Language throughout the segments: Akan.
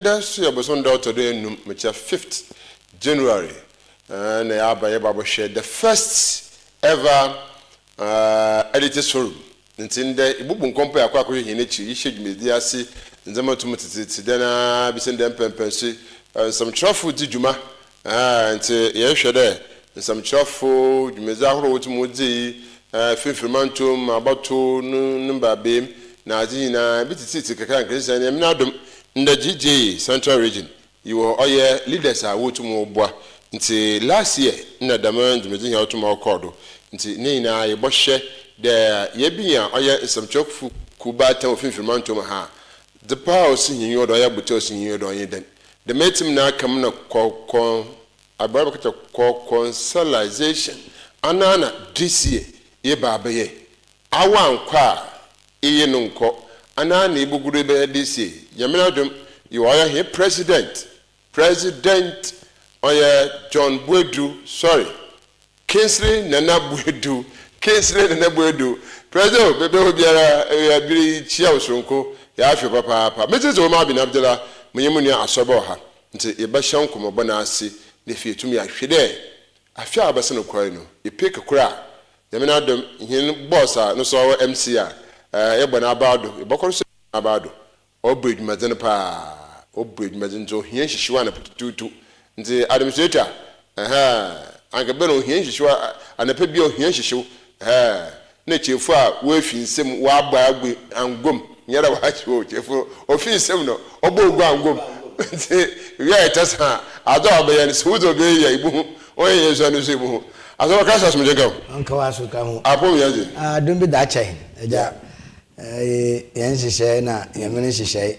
That's your boson daughter today, which 5th January, and I have share the first ever editors forum. In the Ibukun compare Aqua in each issue, media see, and the Matumatiti, then I send them pempensi, some truffle Juma, and yes, there, and some truffle, Mezaro to Mudi, Finfirmantum, about 2 number beam, Nadina, Bitty, Kakan, and Nadum. In the GJ Central Region, you were all your leaders are to more until last year, in the demand, Medina Automo Cordo, until Nina, a bush there, Yebia, or your some choke Kubata of Infimantum ha. The power singing your doya, but tossing your doya then. The mate him now come up call a barbaca call consolization. Anana, this year, ye barbaye. I want qua, ye non co. Anani Bugurebe this year. Yaminadum, you are here, President John Bwedu, sorry, Kingsley Nana Bwedu, President, Bebe Biara, Chia Sunko, Yafi Papa, Mrs. OMAR bin ABDULLAH, Muyamunia ASORBA, until Ebasham Kumabonasi, the fear to me, I feel I fear a basin of Quino, you pick a crack. Yaminadum, in Bossa, no so MCR, Ebon Abado, Bokor Abado. Obrid Mazenapa, Obrid Mazenzo, here she wanna put 2 the administrator. I can better here she and a pebble here she show. Nature far, wafing some wabba and gum. Yada watch for office seminal, or bow gum. Yeah, that's her. I don't be any smooth or gay, or yes, I know. As our classes may go. Uncle Asuka, I don't be that chain. Yancy say na Yamini say,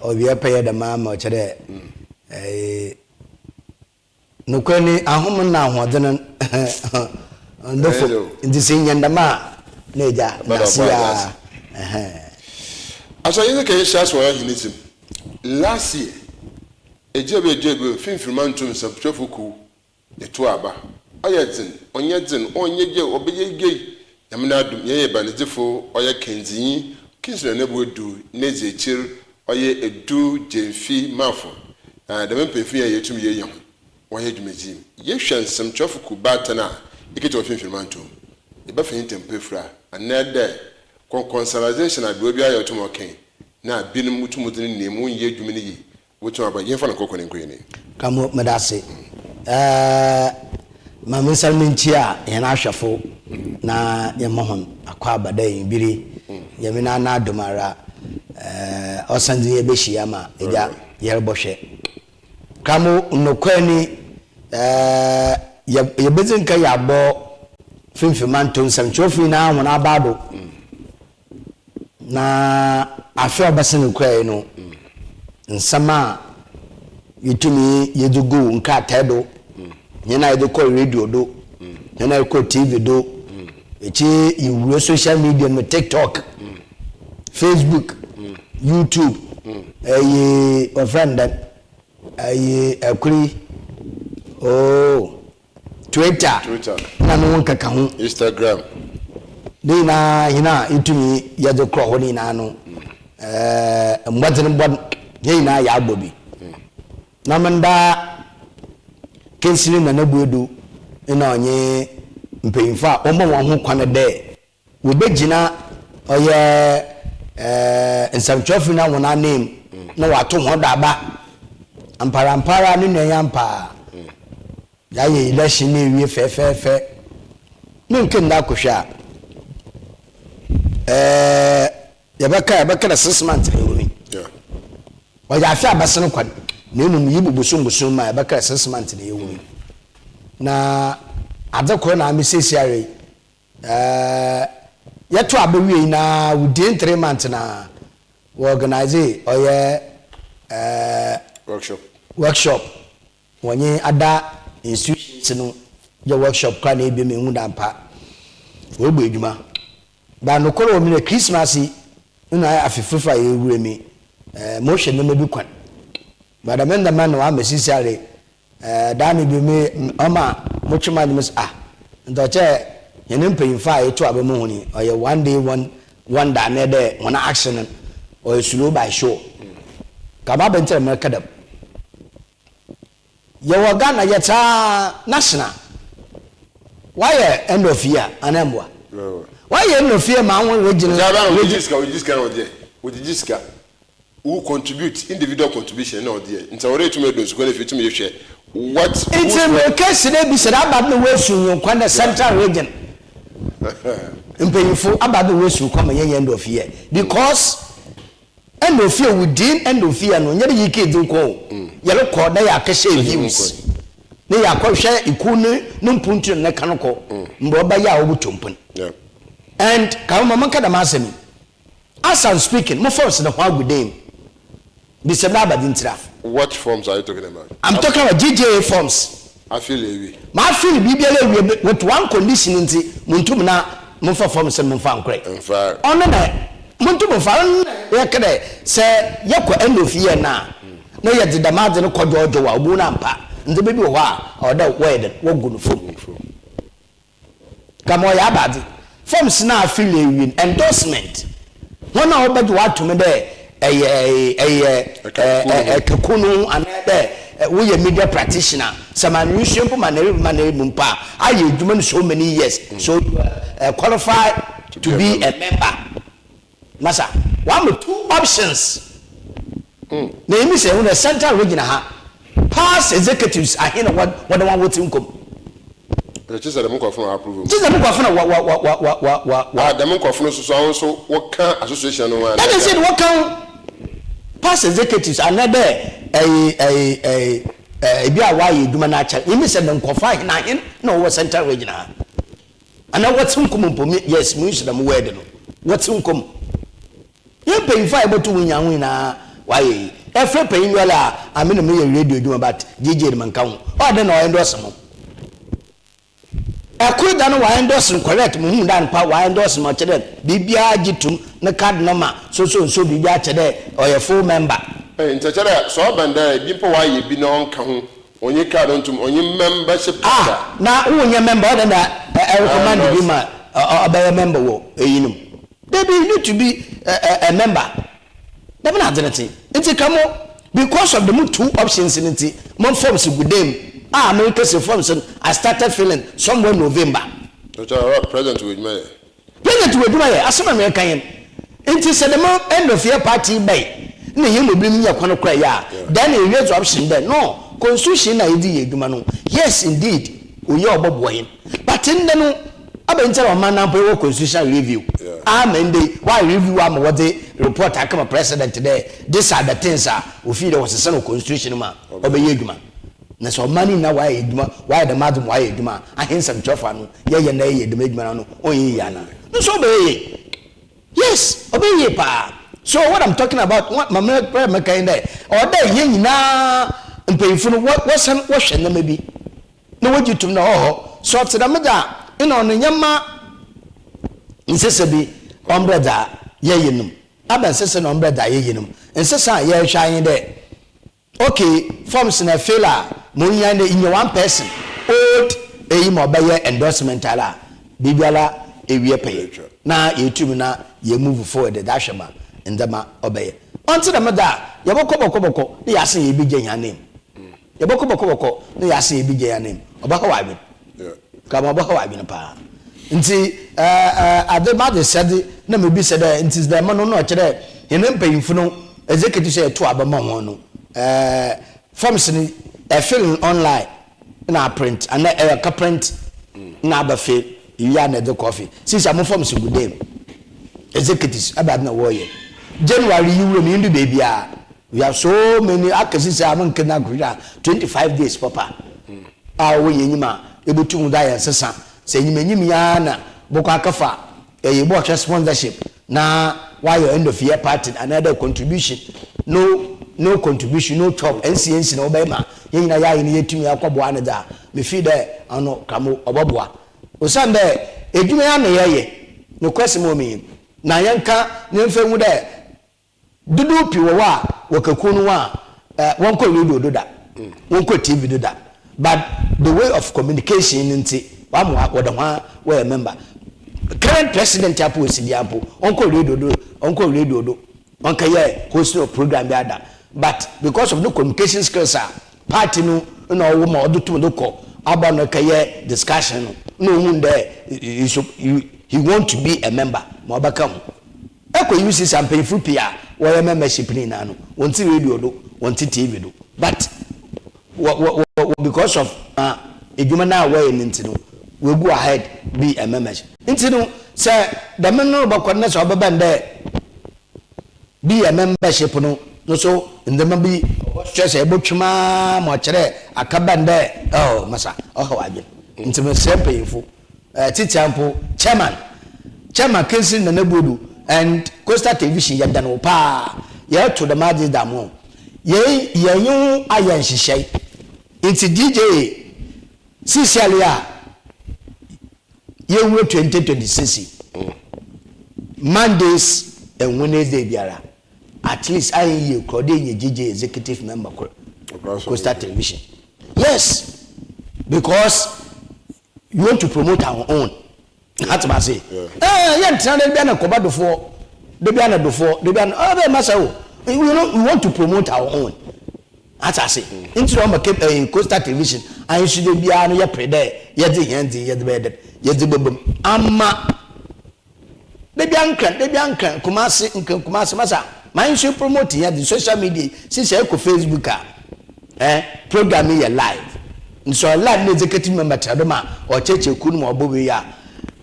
or we are paid the mamma today. No, Quenny, a woman now, what then in the singing and the ma, Neja, Nasia. As I indicate, that's why he needs him. Last year, a job, Finfirmantum, some Chofuku, the Tuaba. I had on Yadzen, on Yagay, or be gay. Yaminadum ye banizifo oya kenzi kinsina nebo du neze chir oye edu jenfi mafo the mempefi ye tumi ye yam woye dwumezi ye hwan sam chofuku batana ikito Finfirmantum e ba fin tempefra anede consolization adu bia ye tomo ken na binum mutumudin nemu ye dwumeni yi wotu aba ye fa na kokone nkweni kamo medase Mamma Salmintia, and Ashafo, na Yamahon, Aqua Baday, Biri, Yamina Dumara, Osanzi Beshiyama, Eja, Yerboshe. Kamu no kweni, Yabizinka Yabo, Finfirmantum, some trophy now when Abado. Na Afra Basin Queno, and Sama, you to me, you do go and cat hedo. Yana do call radio do, yana call TV do, you social media, me TikTok, Facebook, YouTube, a friend that I agree. Oh, Twitter, Nano Kakao, Instagram. Dina, into me, Yado Crowley Nano, what Yana Yabobi. Namanda. Kensington na nabuedu ina onye mpemfa omo won ho kwane de we begina oye nsantwofu na wona name na wato ho daba ampara ni na yampa ya ye election ni wie fe no nke nda kohwa yabaka 6 months ewi wa ya fi abasene kwane nenu yibu busum ma baka 6 months na ewu na adakọ na amesesiare yeto abewie na within 3 months na we organize oye workshop wonye ada institutions no je workshop kwa na ebe me hu dampa we gbe edwuma ba no koro mi na Christmas na afefufa ewu mi mo hwe na mabi kwan but the man who am necessary Danny be me Oma Muchuma Miss and the chair you pay fire to a money or your one day one day there one action or slow by show kaba bentere America dem ye Ghana yeta national why end of year anembwa why end of year ma won regional with who contribute individual contribution no there nta ore to me do so kwa fit me hwe what it's a case dey be said about the way sun kwa the central region impeyfo about the way sun come end of year because end of year within end of year no nyere yike din ko ye lo ko na ya kashe views ne ya ko hwe ikunu no mpuntu ne kanoko mbo ba ya obutompun and ka mama kada masemi as I'm speaking mo force the hwa gudem bi se na abadintira. What forms are you talking about? I'm talking about GJA forms. I feel away. My feel BBLA with one condition nti muntum na munfa forms and munfa nkre. In fact, on na muntum munfa ya kede se yakọ end of year na ye de damage no kojojo wa obu na mpa nde bebi wo ha or da word wo gu no form. Kamo ya abadi forms na feel away endorsement. One na obedi wa to me there kakunu anebe we media practitioner some unusual man mumpa aye eduma so many years so qualified to be a member masa one of two options na emi say the central region ha past executives are here what the one wetin come the chisa dem ko fun approve chisa dem ko fun wa dem ko fun so what can association no one that is it what can past executives another bi awaye duma na cha imi se dem kofa na hin no wo central region ha ana watin kum mpo yes mu use dem word no watin kum ye pay fa ebotu wunyanwu na waye every pay wala amene me radio duma but jeje man kan o de na endorse mo akuda no wa endorse correct mu hu dan pa wa endorse mo chede bibia gitum na card number so bibia chede or a full member ntachere so banda bi po wa ye bi na onka ho onye card ntum onye membership card na onye member then I recommend you ma a member wo eyinum baby you need to be a member never na denote nti kamo because of the two options nti mon forms gudem America's forms I started feeling somewhere November president with me asema me kan nti se dem end of year party bay na yemu blim nya kwano kra ya then a raise option there no constitution na idi eduma no yes indeed oye obobo hin but no abentara man na po constitution review amende why review am what the report akama president there this are the things we feel there was a son constitution ma obeye eduma na so mani na why eduma why the madam why eduma ahensam chofa no ye na ye eduma eduma no oye ya na so obeye yes obeye pa. So what I'm talking about, what my prayer kind there, or there yen na mpayfo no what na maybe no what you to know so to the meda in on nyama insesabi umbrella ye yinum aba sese no umbrella ye yinum nsesa ye hwan there okay forms na failure mo nya in one person old eyi mo ba ye endorsement ala bibiala ewie pay na YouTube na ye move forward that shema ndama obeye onti da meda yebokobokoboko ne yase ye bigye ya name yebokobokoboko ne yase ye bigye ya name obaka wabi kama obaka wabi na pa nti ade ma de said na me bi said nti da ma no no kire ye ne mpayimfu no executive say to abama ho no forms ni film online na print and ka print na ba fe ya na de coffee since am forms good day executives about na warrior January you will need baby we have so many akasi am nkena gura 25 days papa we nyima ebutu da ya sesa se nyim ya na boko akafa bo sponsorship na why your end of year party another contribution no contribution no chop NCNC na obema nyina ya ni yetumi akobo ane da me fi there ano kamo oboboa osande edwuma ya na yeye no kwese mo mi na yanka nyemfa hu de dudu piwo wa wakakunu wa wonko radio do da wonko TV do da but the way of communication nti wa mo akwoda we member current president apo osidi apo wonko radio do onka ye host of program bi ada but because of the communication skills party no na wo ma odo tum do ko aba no kaye discussion no hu there he want to be a member ma obaka ho eko use sample pia wo membership ni na no wonti radio do wonti TV do but because of edwuma na way nti no we go ahead be a membership nti no say the men no ba kwanna so obeba nde be a membership no so ndema bi stress e botwuma mo kire akaba nde masa waje nti me say payful titampo chairman Kensin na Nabudu and Coastal Television yada no pa ye to the magic damo ye yu ayan hihye nti DJ Cecilia ye wo 2026 Mondays and Wednesday biara at least I you coordinate DJ executive member Coastal Television. Yes, because you want to promote our own. That's what I say. Yeah, they be an akobado for, they be an adofo, they be an we want to promote our own. That's what I say. Into our Coastal Television, I should be an ya prede, ya the handy, ya the bed, ya the bubum. Amma. They be uncle, Kumasi Masa. Mind you promote here the social media, since I Facebook, program here live. And so I like executive member Tadoma or Cheche Kuno or Bobia.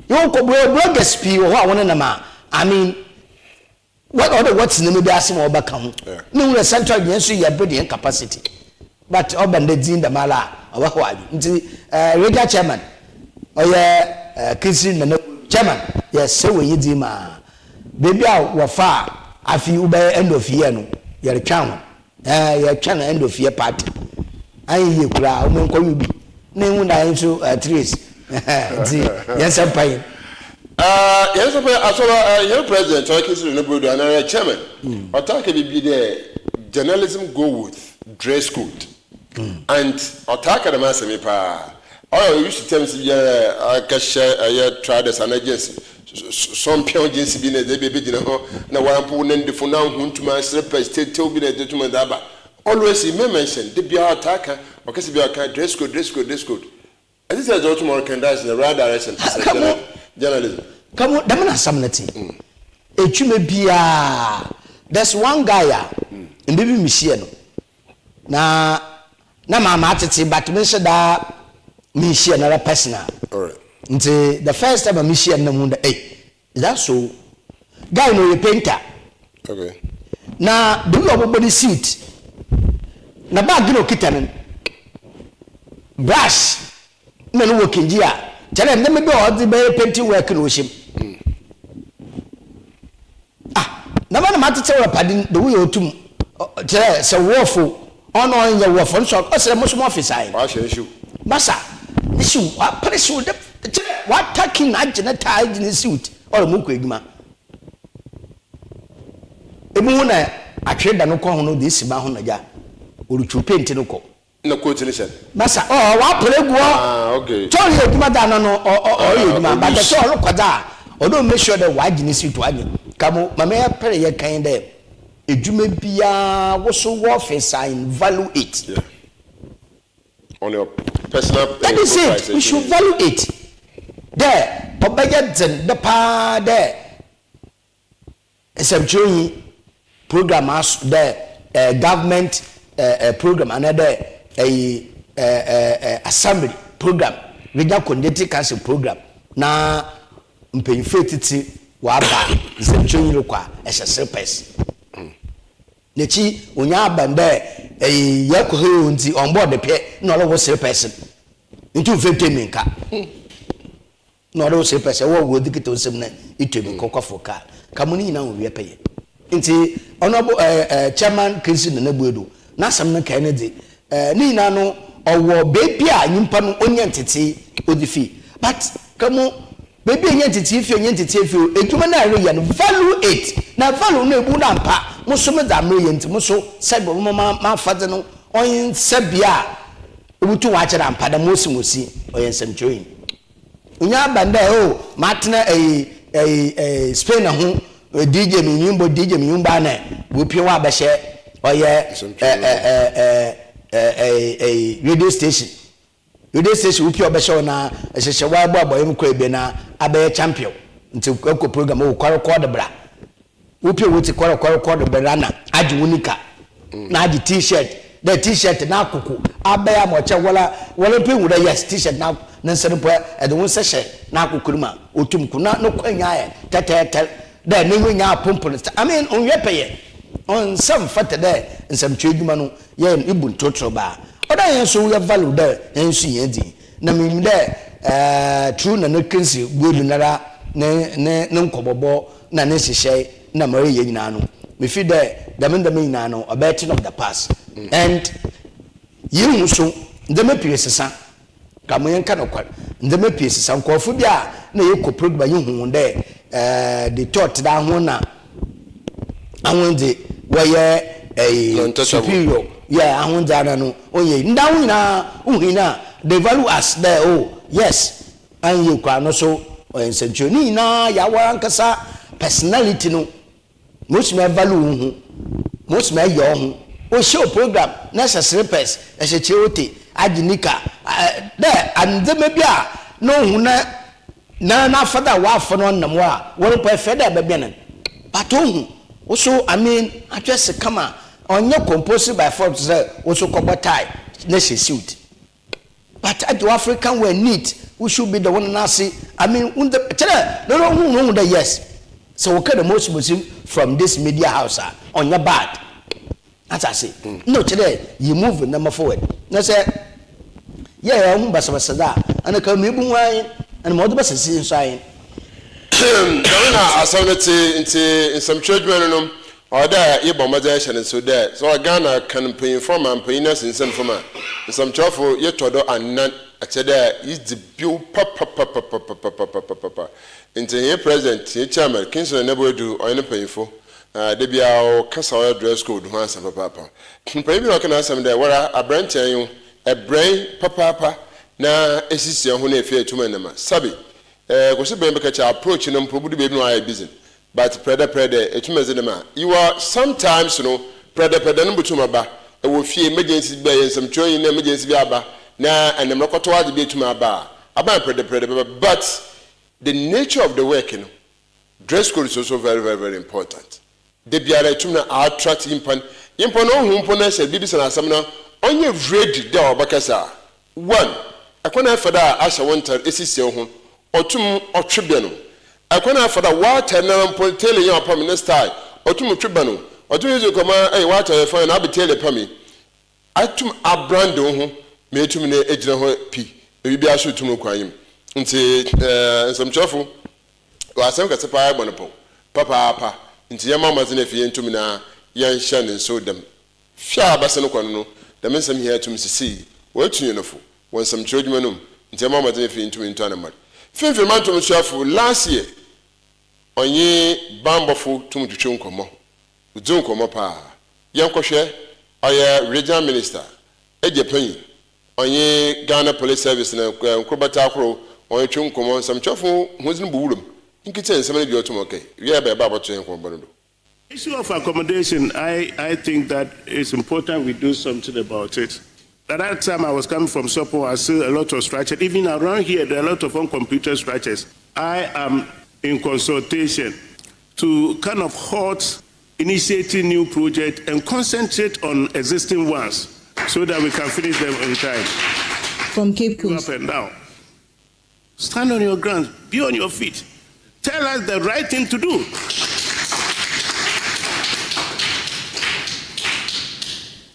You bloggers people who want to I mean, what other what's in the media or Bacam? No, the central yes, you have building capacity. But Oban the Zin the Mala or what? Radio chairman or Kissing the chairman. Yes, so we yidima. Baby, our far. I feel by end of year no. You're a channel. You're channel end of year party. I hear crowd, no call you be. Name I into trees. Yes, I'm paying. Yes, your president, Kissing the Nabudu, and a chairman. Attack be there. Journalism go with dress code. And attack at the master pa. Oh, you should tell me, I can share a traders and agency. Some people just be in the baby, now one put the phone now, whom to my slippers, tell me the gentleman that always mention the be attacker, or can be a dress code. And this is a tomorrow can dance in the right direction. Journalism. Come on, damn something. It may be there's one guy in baby Michiano. Na mama but mention that. Me share another personal. Alright. The first time I me share na munda is that so? Guy no a painter. Okay. Na do you have body seat? Na bag no kitanen. Brush. Na no working here. Tell them me do all the painting work no shim. Na man matter tell padin the way you tum. Tell say warful. On your warful shop. O say mo small officer. Wash issue. Masa. Issue what pressure what taking agent tied in the suit or muku eduma emu na atweda no ko hono de siba ho na ja oruchu paint no ko na quotation masa wa pregu okay sorry eduma da no eduma but so lo kwada o don't make sure that wa agent suit wa anya kamo mama ya pere ye kan de eduma bia wo so wo office in value it yeah. On your personal that is it. We should value it. There, Obayaden, the pa there. Some training program as the government program, another assembly program, regional coordinating council program. Na mpay faith waba some training require as a surface. Nechi unya bande yakohe unti on board the pay no lo was person into 15 minka no lo say person wo go dikito nsem na itwemi kokofo ka kamuni na wo pay nti honorable chairman Kensin na Nabudu na sam na kan de ni na no owo baby a nyimpa no onye ntete odifi but kamu baby onye ntete fi edwuma na re no value it na value no ebu na mpa muso me da me yenti muso sebe ma fade no on sebia obutu wa kira mpa da mosi oyen semchoyin unya banda matna Spain ho DJ mi nyumba na wo pie wa ba hye radio station upi obesho na ehehye wa abo yem kwa ebe na abaye champion nti ko program o record bra upi wuti ko record bra na agi unika na agi t-shirt the t-shirt na akuku abaya mo che wala pe wura yes t-shirt na nsere po e de won sehye na akukuru ma otum ku na no kwanya ye tetetel da ne nya pompo I mean on yepeye on some fata there nsem twedwuma no ye ibu ntotro ba oda yen so we value there yen su yen di na mim there true na no kensi gold nara ne nkobobo na ne hihye na mare ye nyina no me fi there the nyina no a betting of the past and you so ndeme pie sesa kamo yen ka no kwar ndeme pie sesa nkofo bia na ye ko program ye hu there the thought da ho na ahonde where a superior ahonde ana no oye ndawo na uhina they value us there oh yes and you kwa no so century na ya wa ankasa personality no most me value hu most me yo hu o show program necessary pers e se cheote aginika there and them bia no hu na fada wa afo no nam wa won pa feda be bia but hu also I mean address kama onye composed by Forbes say also cover tie na she suit but at the African we need we should be the one na see I mean no the yes so we get the most muslim from this media house on your bad as I say no today you move number forward na say yeah basa da and ka me bu wan and mo do basa si nsain na asonete in some children no or there ye bomazation so there so Ghana can pay from and paynas in some form some chofo ye todo and nan there is the bill papa into here president here chairman Kingston never do or any painful they be our casa dress code once and papa maybe not can ask them there where a branch you a brain papa na esisi ho na efe atuma nama sabi kwose ben beka approach no probably be no eye business but preda etuma zinema you are sometimes preda no butuma ba e wo fie emergency be yen twoyin na emergency bi aba na enem koto ade bi etuma aba preda but the nature of the work dress code is also very very very important de biara etuma attract impan no hu mpo na se bibi sana asam na onye ready there obakasa one akwana fada asha wontar esisi ho otum otwebe no akwana fada water na mpontele yan pa minister otum otwebe no otum yezo koma water fa na abetele pa mi atum abrando ho metum na ejina ho pi bibi aso tum kwanyim nti nsomchofo wasem ka sepa agbo no papa nti yama mazina fi entum na yan hya ne so dem fia abase no kwano no dem nsem hia tum sisi watunye nofo wonsam chodwuma no nti yama mazina fi entum into na mari fin mantum suafo last year onye bambofo tum twetwe nkomo udzo nkomo pa yankohwe oya regional minister ejepan onye Ghana Police Service na nkrobata akoro onye twe nkomo samchofo hozin buwurum nkite nsem na bi otum okay we ba ba boto nkomo bono. Issue of accommodation, I think that it's important we do something about it. At that time I was coming from Sopo, I see a lot of structures. Even around here, there are a lot of on-computer structures. I am in consultation to kind of halt initiating new projects and concentrate on existing ones so that we can finish them in time. From Cape Coast. Up and down. Stand on your ground, be on your feet. Tell us the right thing to do.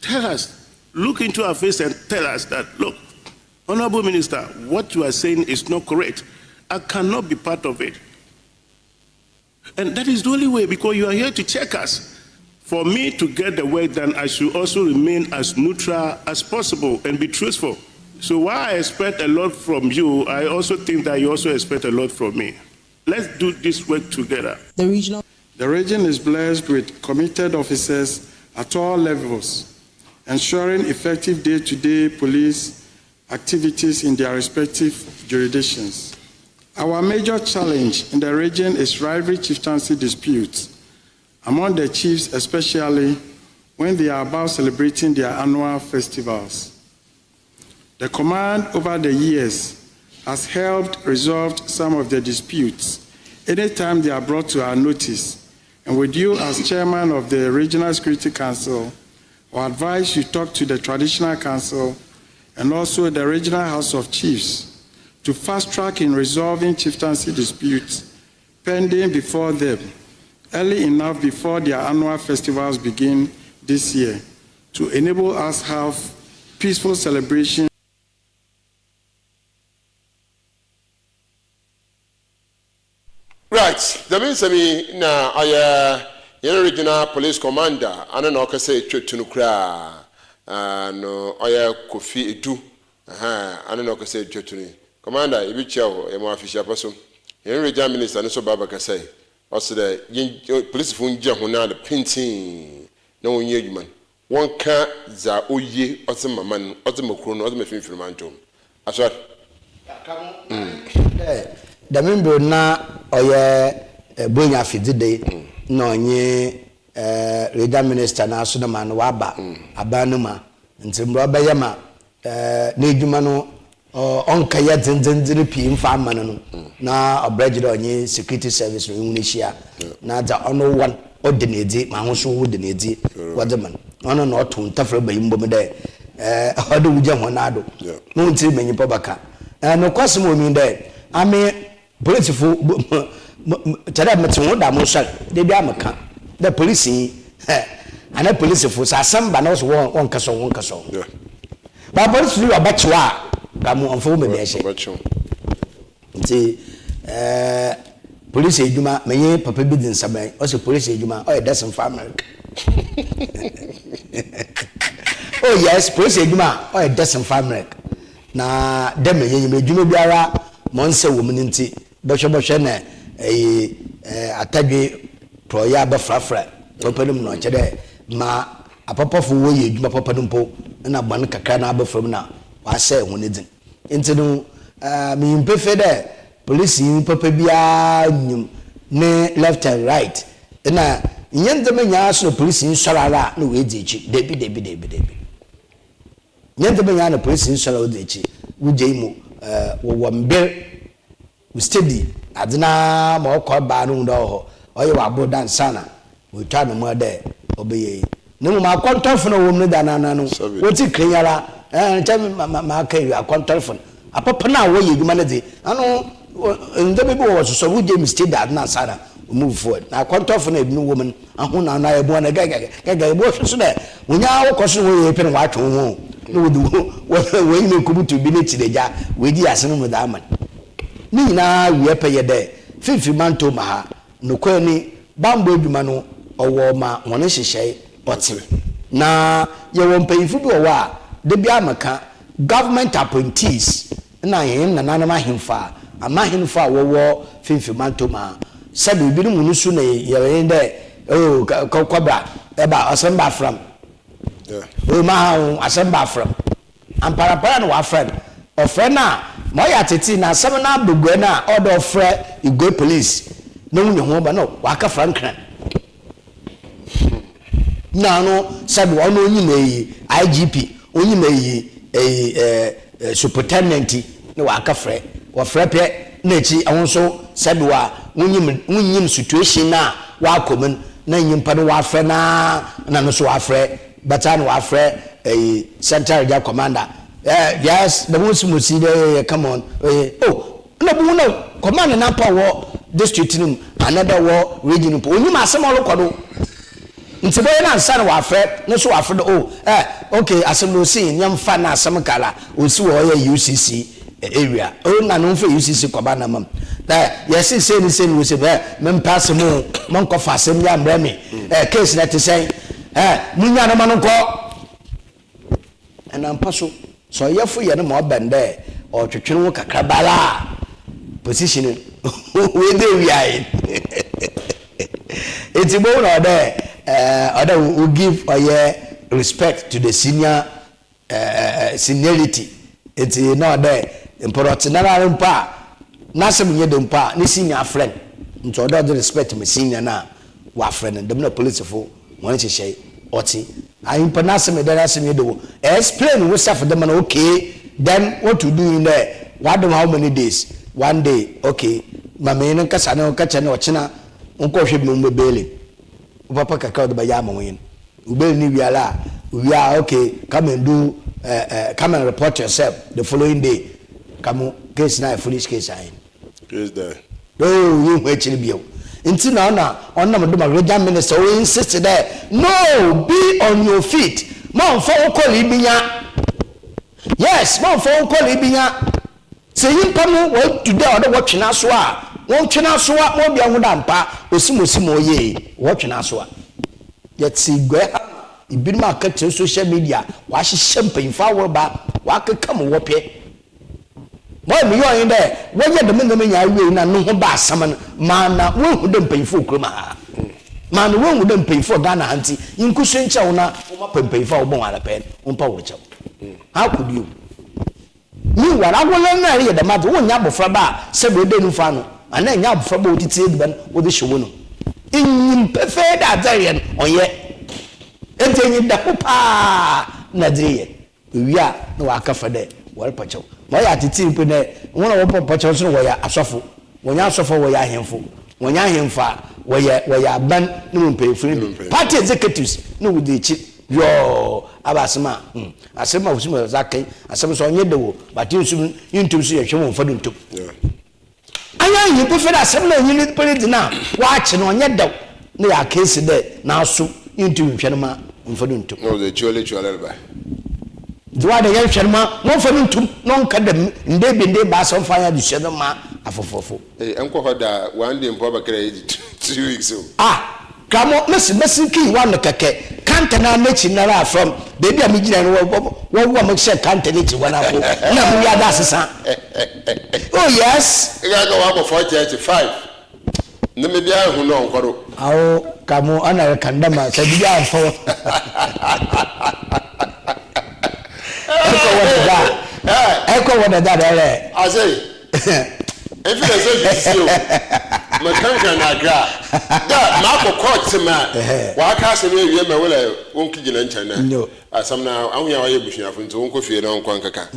Tell us. Look into our face and tell us that, look, Honorable Minister, what you are saying is not correct. I cannot be part of it. And that is the only way, because you are here to check us. For me to get the work done, I should also remain as neutral as possible and be truthful. So while I expect a lot from you, I also think that you also expect a lot from me. Let's do this work together. The region is blessed with committed officers at all levels, ensuring effective day-to-day police activities in their respective jurisdictions. Our major challenge in the region is rivalry chieftaincy disputes among the chiefs, especially when they are about celebrating their annual festivals. The command over the years has helped resolve some of the disputes anytime they are brought to our notice. And with you as chairman of the Regional Security Council, I advise you talk to the Traditional Council and also the Regional House of Chiefs to fast track in resolving chieftaincy disputes pending before them early enough before their annual festivals begin this year to enable us have peaceful celebration. Right, that means now I regional police commander and an okase chwetunukra no I KOFI edu and an okase chwetuni commander ibichao e mo official person regional minister no so baba kasai also the police funja hona the painting no onye adwuma won ka za oye otemama no otemokro no otemafimfirimantom asor the member na oye bonya fidide na onye regional minister na so na man waba abanuma ntimbro bayama na edwuma no onka ya dzendzendere pi mfa amana no na obrejide onye security service no nwunishia na da ono one ordinary ma ho so ordinary wademan ono no to ntafra bayimbo me de odo wuje ho na ado no ntiri menyipo baka no kwasimo mi de ame police fu tada metu da mo sha de bia maka the police ana police fu sa samba na so won kaso ba police you abatwa ga mo onfo me be she nti police ejuma menye papa bi din saban o se police ejuma o e dasen for America oh yes police ejuma o e dasen for America na dem menye ejuma biara monse wo mun nti bohwe na atadwe proya ba frafra topanum no chede ma apapofo wo ye ejuma papanum po na gban kakra na abafram na wa se ho ne din nti no me mpefe de police papa bia nyum ne left and right na nyendeme nya so police nsorara na we echi debi nyendeme nya na police nsorara we echi wuje mu wo mbe we steady adina ma okọ ba no ndo ho oye wa bo dan sana we twa no mo de obeye ne mo ma kontofo no wo mu da na no woti krenyara ntem ma kai akontofo apapa na wo ye dwuma ne de ano ndebe bo wo so wuje mi steady adina sana move forward na akontofo na ebinu woman aho na na ebo na gaga bo so de wonya wo koso wo ye pene wa twa ho no wo ni kubutu bi ne tireja we di asenu mu da man ni na wie peye de fifi manto ma ha no kwani bambo adwuma no owo ma won hyehyɛ ɔte na ye won payifo bi owo a de bia amaka government appointees na yen na nanama hemfa ama hemfa wo fifi manto ma sabe bi no mu su na ye de oh kobra eba asamba from o ma asamba from amparapara no wa friend o friend na moya tete na asem na abugwe na order frɛ igwe police no nyu ho ba no waka frankran na no sabe ono onyi na IGP onyi na superintendent na waka frɛ wo frɛ pɛ na echi awonso sabe wa wonyim situation na wa komun na nyimpa no wa frɛ na no so wa frɛ bata no wa frɛ central area commander yes, the most musi there come on. Oh, no, command na power district nim another war region. Only ma asem olo kwado. Nti boy na nsa na wa afre, no so wa afre okay, asem no see nyam fa na asem kala, osi wo ye UCC area. O na no fa UCC kwaba na mam. Yes say ni we say mem pass mo mon ko fa asem ya mra me. Case na te say munya na man ko. And am paso so yefo ye no mo bende o twetwene wo kakrabala position we dey we are it's more no there will give respect to the seniority it's not there important na mpa na sem nye de mpa ni senior friend nto order respect me senior na wa friend dem na police fo won chehye oti ahimpa na asem de na asem de wo explain wo self them na okay then what to do in there what how many days one day okay mama yin kasa na kacha na ochina nko hwe bi mo bele papa kaka de ba ya ma wen ubele ni wiala we are okay come and do come and report yourself the following day come case na foolish case ayin case there oh you we chiri biyo nti na ona mo do ma regional minister we insist there no be on your feet mo fo ko libinya yes mo fo ko libinya say yimpa mo what today or what twena so a won twena so a mo bia ho da mpa osimo ye what twena so a yet see gwe ibirima akati social media wa hye mpemfa wo ba wa keka mo wo pe boy me yo yin there wo ye de me nya we na no ho ba asam na wo hu de mpemfo kroma man wo hu de mpemfo Ghana anti yinkusu nche wo na wo ma mpemfa wo bon ala pen wo mpa wo che how could you ni wara wo na re de mat wo nya bofra ba se be de nu fa no ana nya bofra ba otiti ediban wo de hyewo no inyim pefe da zarian onye entenyi da pa na driye wiya na wa ka fa de wal pacho mo ya titi pe ne wona wo pacho so wo ya asofo wonya asofo wo ya ahemfo wonya ahemfa wo ya ban no mpe free party executives no wo de chi yo abasema asema usuma zakai asema so onye de wo but yintum so ye hwe wo fadu ntum anya yi pe fe da asema na yin pe de na wa chi no onye de na ya case de na so yintum hwe no ma mfadu ntum no the chole ba Dwa de yan hwerma mo fami ntum no nka dem nde bi nde ba so fanya du hwe ma afofofo enko hoda one day mpo ba kra 2 weeks kamo mesi ki one keke kanta na mechi na from baby am gina no wo mo she kanta ni ti wana ko na mu ya da sesa oh yes ga go wa 435 na me bia hu no nkoro awo kamo ana kanda ma sa bia afo eko wona da dere I say if you say you makanka na gra da ma ko court ma wa ka se me wie ma wala wonki gina ncha na asam na ahoya wa ye busuafo nto wonko fie na wonko nkaka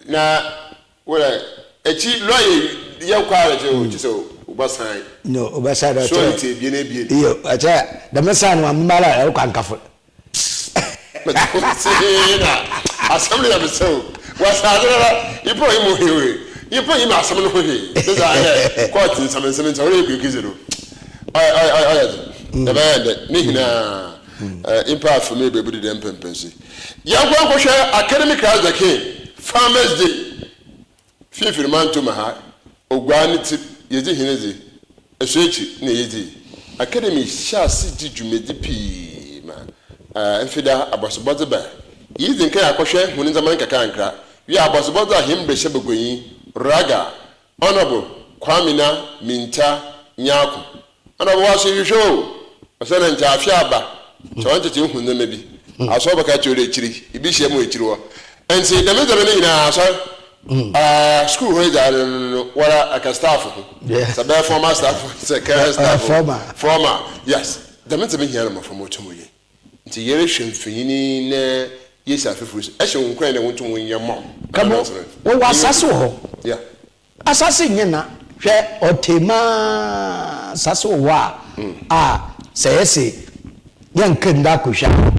na wala echi lawyer ye kwara je o chiso ubasan no ubasan da so ite bie na bie iyo acha da mesan wa mala ko ankafo asam na beso wasadara ipo imo hewe ipo imo asam no hewe this are court in some ore ku kizero the band nihina impact for me be be dem pempensi ya gwa ko hwe academic as the king farmers day fifiri man to maha ogwani tip yeji hinezi esoechi na yeji academy sha si di dwumedi pi ma enfida abosobodze ba yizin kai akohwe hunin zaman kaka ankra wi abosobodze ahimbre shebegoyin raga honorable kwamina minta nyako honorable waso yisho asana ncha afiaba chawanje ti hunne mebi asoba ka chore chiri ibi hye mo echiri wo ense demezere ne ina aso school where that what a staff sabe former staff second staff former yes demezere here no from otomoye nti yere hwemfini na yes afefuru ehye nkran na wonto wonyam mo kamo wo wasase ho yeah asase nyena hwe otema asase wo a seyese yankenda kohwa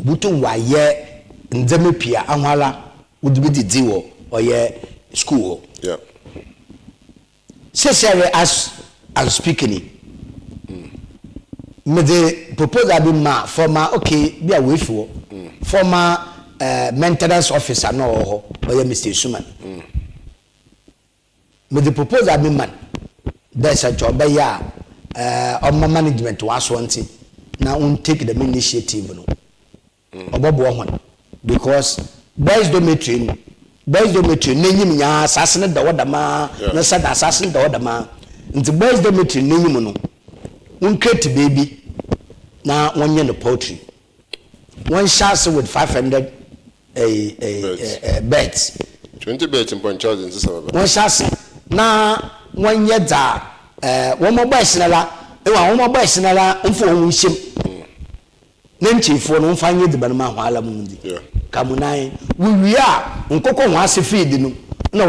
butun waye nzeme pia anwala udibidi diwo oye school yeah sesere as I'm speaking me the proposal be ma former okay be away for former maintenance officer no ho oye Mr. ESSUMAN me the proposal be man there's a job ya on my management was wanting now we take the initiative no obobo hon because boys dormitory nenyim nya asasene da wodama na sada asasene da wodama nti boys dormitory nenyim no un create baby na wonye no poultry one chance with 500 beds 20 beds in Ponchos in Sababa one chance na wonye da one more boys na la e wa one more boys na la mfo won hyem nenchifo no mfanye de banama ho ala mu ndi kamunai we a nkoko ho ase feed no na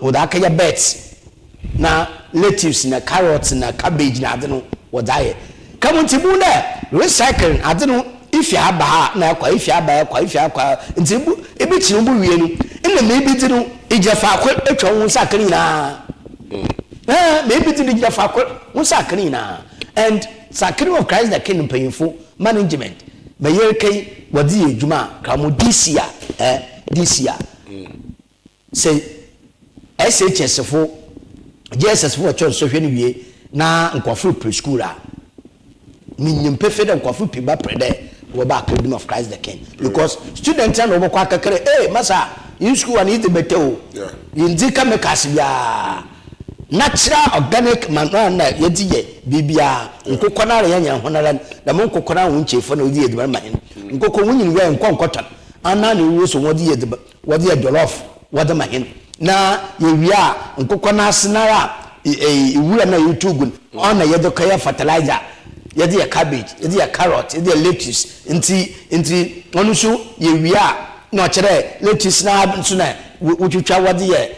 woda akaya bets na lettuce na carrots na cabbage na ade no woda ye kamuntibu na recycling ade no ifi aba ha na akwa ifi aba ntibu ebi chi no wie no ina me bi ti no ijefa akwa etwa ho sakani na me bi ti no ijefa akwa ho sakani na and sakani of Christ the King paying management me yer kai wadi ejuma kamo this year say SHS fo JSS fo church so hwe ni wie na nkwafu preschool a minyim perfect nkwafu piba prede wo ba Academy of Christ the King because students and wo kwa akakere masa in school and it better o yindika mekas bia natural organic manure na yediye bibia nkokona re yanya honara da mo nkokona wo nchefo na odi eduma ma hin nkoko wunyin we nkonkota ana na wo so wodi eduma wodi jollof wodi ma hin na yewia nkokona asenara iwura na yutugun ona yedokaya fertilizer yedi cabbage yedi carrot yedi lettuce nti onu so yewia no kire lettuce na nso na wutwitwa wodi ye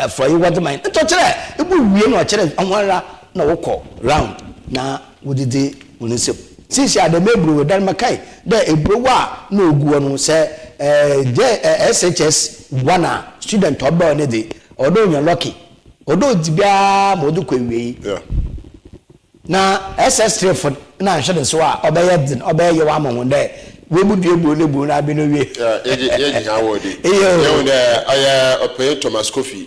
for you wodi ma hin to kire ebu wie no kire onwara na wokọ round na wodide wonisep since ya de mebru we dan makai da ebru wa na oguo no se SHS wana student oba ne de odo nya lucky odo dibia modu kwewi na SS3 for na nhede so a obeye din obeye wa mo de we budu egbu ne bu na bi no wie ye awodi ye de aya operator Thomas KOFI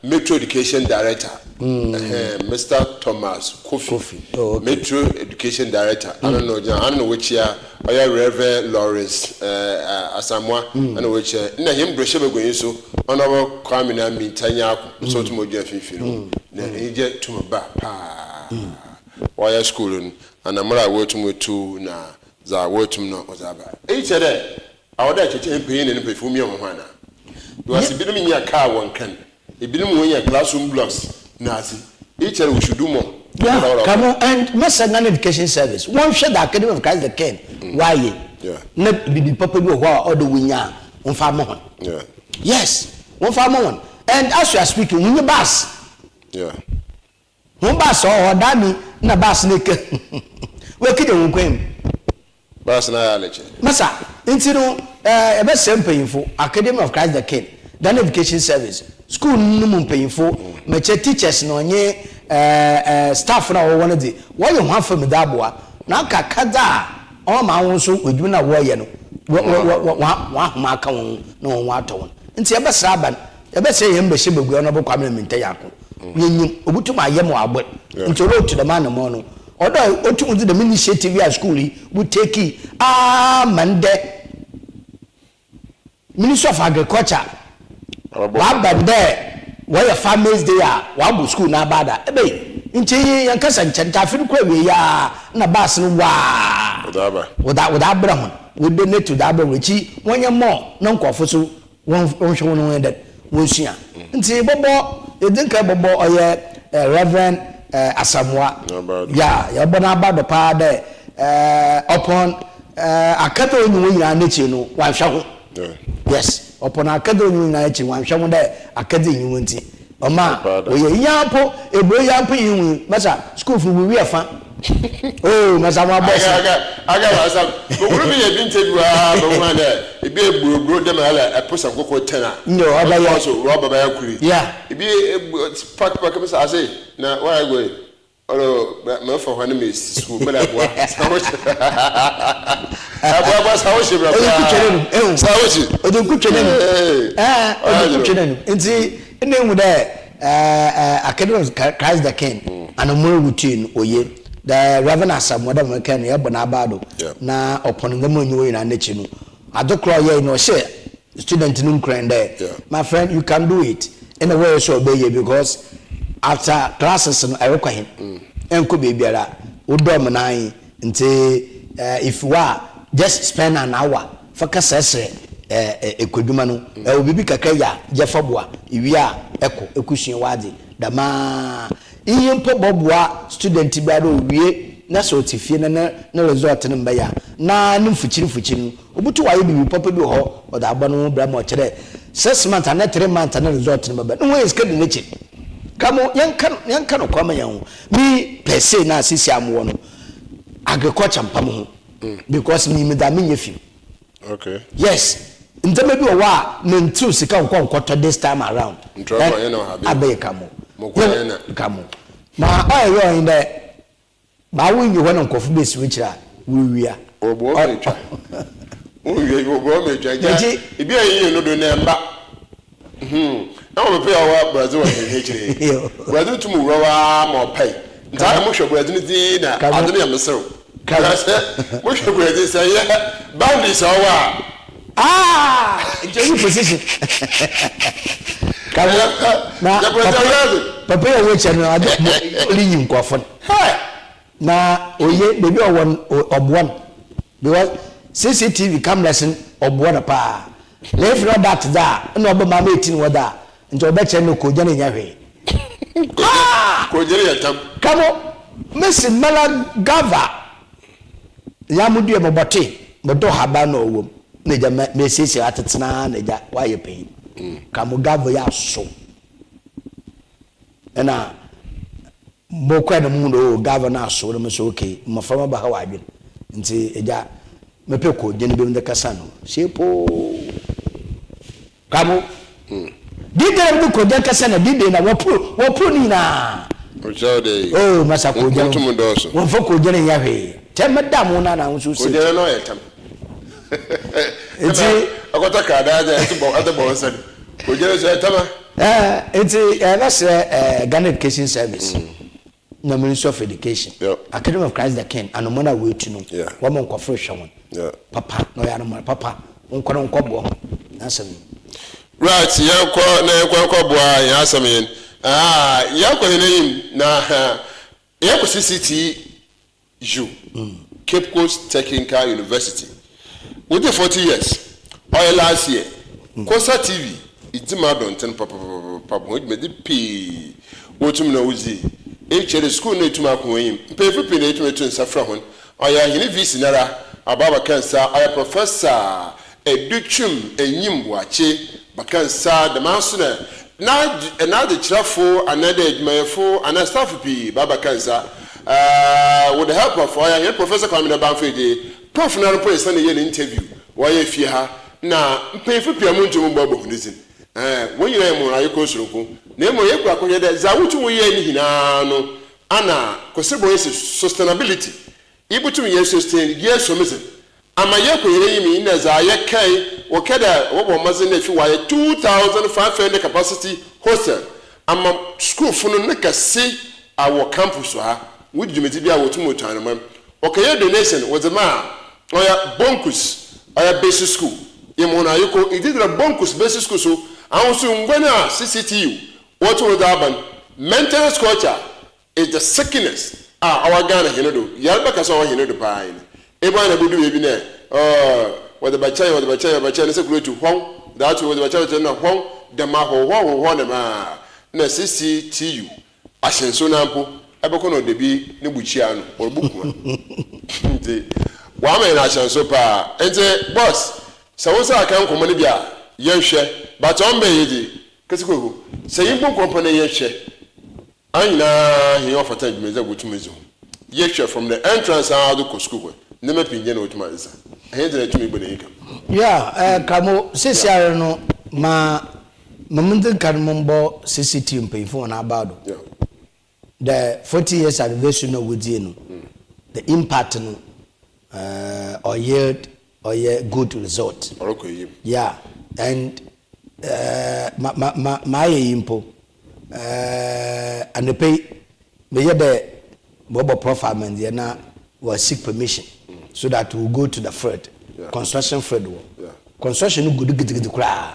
Metro Education Director Mr. Thomas KOFI Metro Education Director I don't know which year Reverend Lawrence Asamwa I know which na him broshe begoyin so honorable Kwame na Mintanya so to moja fifi no na eje tumba pa wire school and amara wotum tu na za wotum no ozaba eche de awoda cheche empeyin ne perfume yo ho ana because bi no nya car won kan ebinim won ya classroom blocks nazi eche we should do more come on and Master Education Service one share the Academy of Christ the King why na bibi papa bi ho odo winya on fa mo yes one fa mo and as you are speaking when you bus one bus or dami na bus ne ke we kide won kwem bus na ya leche masa intino ebe sempayinfo Academy of Christ the King dan Education Service school num payinfo meche teachers no nye staff na wo won de wo ye ho afam da aboa na kakada o ma won so odwu na wo ye no wa homa aka won na won ato won nti ebe sraban ebe se ye mbehye begua no bo kwamna minta yako yenyim obutum ayem wa agbe nti ro to the man mo no odo otum de initiative ya school we take mande Minister of Agriculture wa bande where farmers day wa bu school na bada ebe nti yankasa nchanta afiri kwa we ya na bas no wa bra ho we donate to that bra chi wonye mo na nkofo so won hwe won that won sua nti bobo edinka bobo oye Reverend Asamwa ya bona bado pa de upon akado onyu nyina na chi no wa hwe ho yes upon akado onyu nyina chi wa hwe ho de akado onyu nti oma oye yampo ebo yampo yinwu masa school fu we afa oh masa ma boss aga masa oguru bi ye bi ntedu a bo ma de ebi egburo dem ala eposa kokko tena no aba ya so roba ba yakuri yeah ebi pack masa ase na why go oro ma for hwan me school bela boa sawochi abua sawochi bra sawochi odunku chenenu odunku chenenu nti enemu de Academy of Christ the King and more routine oye the Reverend Asamwa da meken ya bona abado na upon them onyu na nechi no adokro ye no share student num kran there my friend you can do it in a way so obey because after classes no I require him enko be biara odom nan nti if you are just spend an hour focus esre ekoduma no obibi kakra ya jefaboa iwia ekusun wade dama iye mpo boboa student biara owie na so tifie na resort no mba ya na no fuchiri obutu waye bi papa bi ho o da agba no bra mo kire 6 months and 3 months na resort no mba no we iska de nechi kamo yanka no kwama yan mi pese na asisi amwo no agriculture mpam ho because me da me nyefi okay yes ntama bi wa mentu sika nkoto this time around ntroba ye no habe abe kamo mokwa na kamo ma ayo in the ba won you when nkofu be switchra wiwia obo metwa obo metwa ja ibi ayi no do na mba na o pe awa Brazil wa hechire Brazil tumu rawa mo pai nta mo hwe Brazil di na adone ya mesero kase mo hwe Brazil say boundaries awa Joey position. Na papa ya we channel ade only yin kwafon. Na oye baby obuan because CCTV cameras obuan pa. If not that no obo mama 18 wada nti obe channel ko jana nya hwe. Ko jere ya tam. Kamo Messi Mala Gava. Ya mudu e mobote bodo haba no owom. Neja mesisi atetena neja waye pay kamugavo ya so ena mokwa na mundo governor so no so okay mafama ba hawa adwen nti eja mepe ko gene be ndekasa no shepo kamo dide na ko gene kasa na dide na wopo ni na oh masa ko gene won fo ko gene ya hwe temeda mo na nso se ko gene no yetam eti akota kada ja etibo nsad ko jere so etama eti that's Ghana Education Service no Ministry of Education Academy of Christ the King and mona we to no woman ko fresh one papa no ya no papa onko bo answer me right yakwa boa ya asem yin yakwa hinayim na yakwa CCT you Cape Coast Technical University with the 40 years oil last year Kosa TV itima don ten papa we me p wotum na uzi chere school na etuma ko yim pefupi na etuma tun safra hon oya hini visi nara ababa kansa oya professor educhum enyim buache bakansa the manso na the chirafo another edmayefo and staff pi baba kansa with the help of oya professor Kwame Banfede prof na report say na ye interview why fie ha na mpefu pia mu ntumu gbagbo hunizin won yire mu ayi ko suroko na emo ye kwa konye de za wutu mu ye ni hina no ana kosebo yes sustainability ibutu ye sustain ye somizin ama ye ko yire yimi na za ye kai wo kada wo bo mazin na fi wa ye 2500 capacity hostel ama school funu ne kase awo campus ha wudi jumeti bia wo tumu tanama okay donation was a man oya bonkus oya basic school yemona yiko ididra bonkus basic school so anso ngwana CCTU what was happen maintenance culture is the sickness our Ghana hinodo yalba kaso wa hinodo pa ina eba na budu ebi na what the bacha na sekuru to hon that was the bacha na hon the ma ho na ma na CCTU ashenso na mpo ebeko no debi ne buchia no obuku nti wa me na ashenso pa ente boss so so aka nkomo ne bia yenhwe but on be yidi kesiko say yimbo company yenhwe anyina he offer time meza gutumezo yenhwe from the entrance out to school ne me pinje na otumanza he dey tumi gbe ne yeah kamo sesiare no mamunde kan mombo CCT mpefo na abado yeah the 40 years anniversary no wudi no the impact no or yield or good result yeah and my impo and the pay me the bobo performance ya na was seek permission so that we go to the Fred construction Fred construction good kra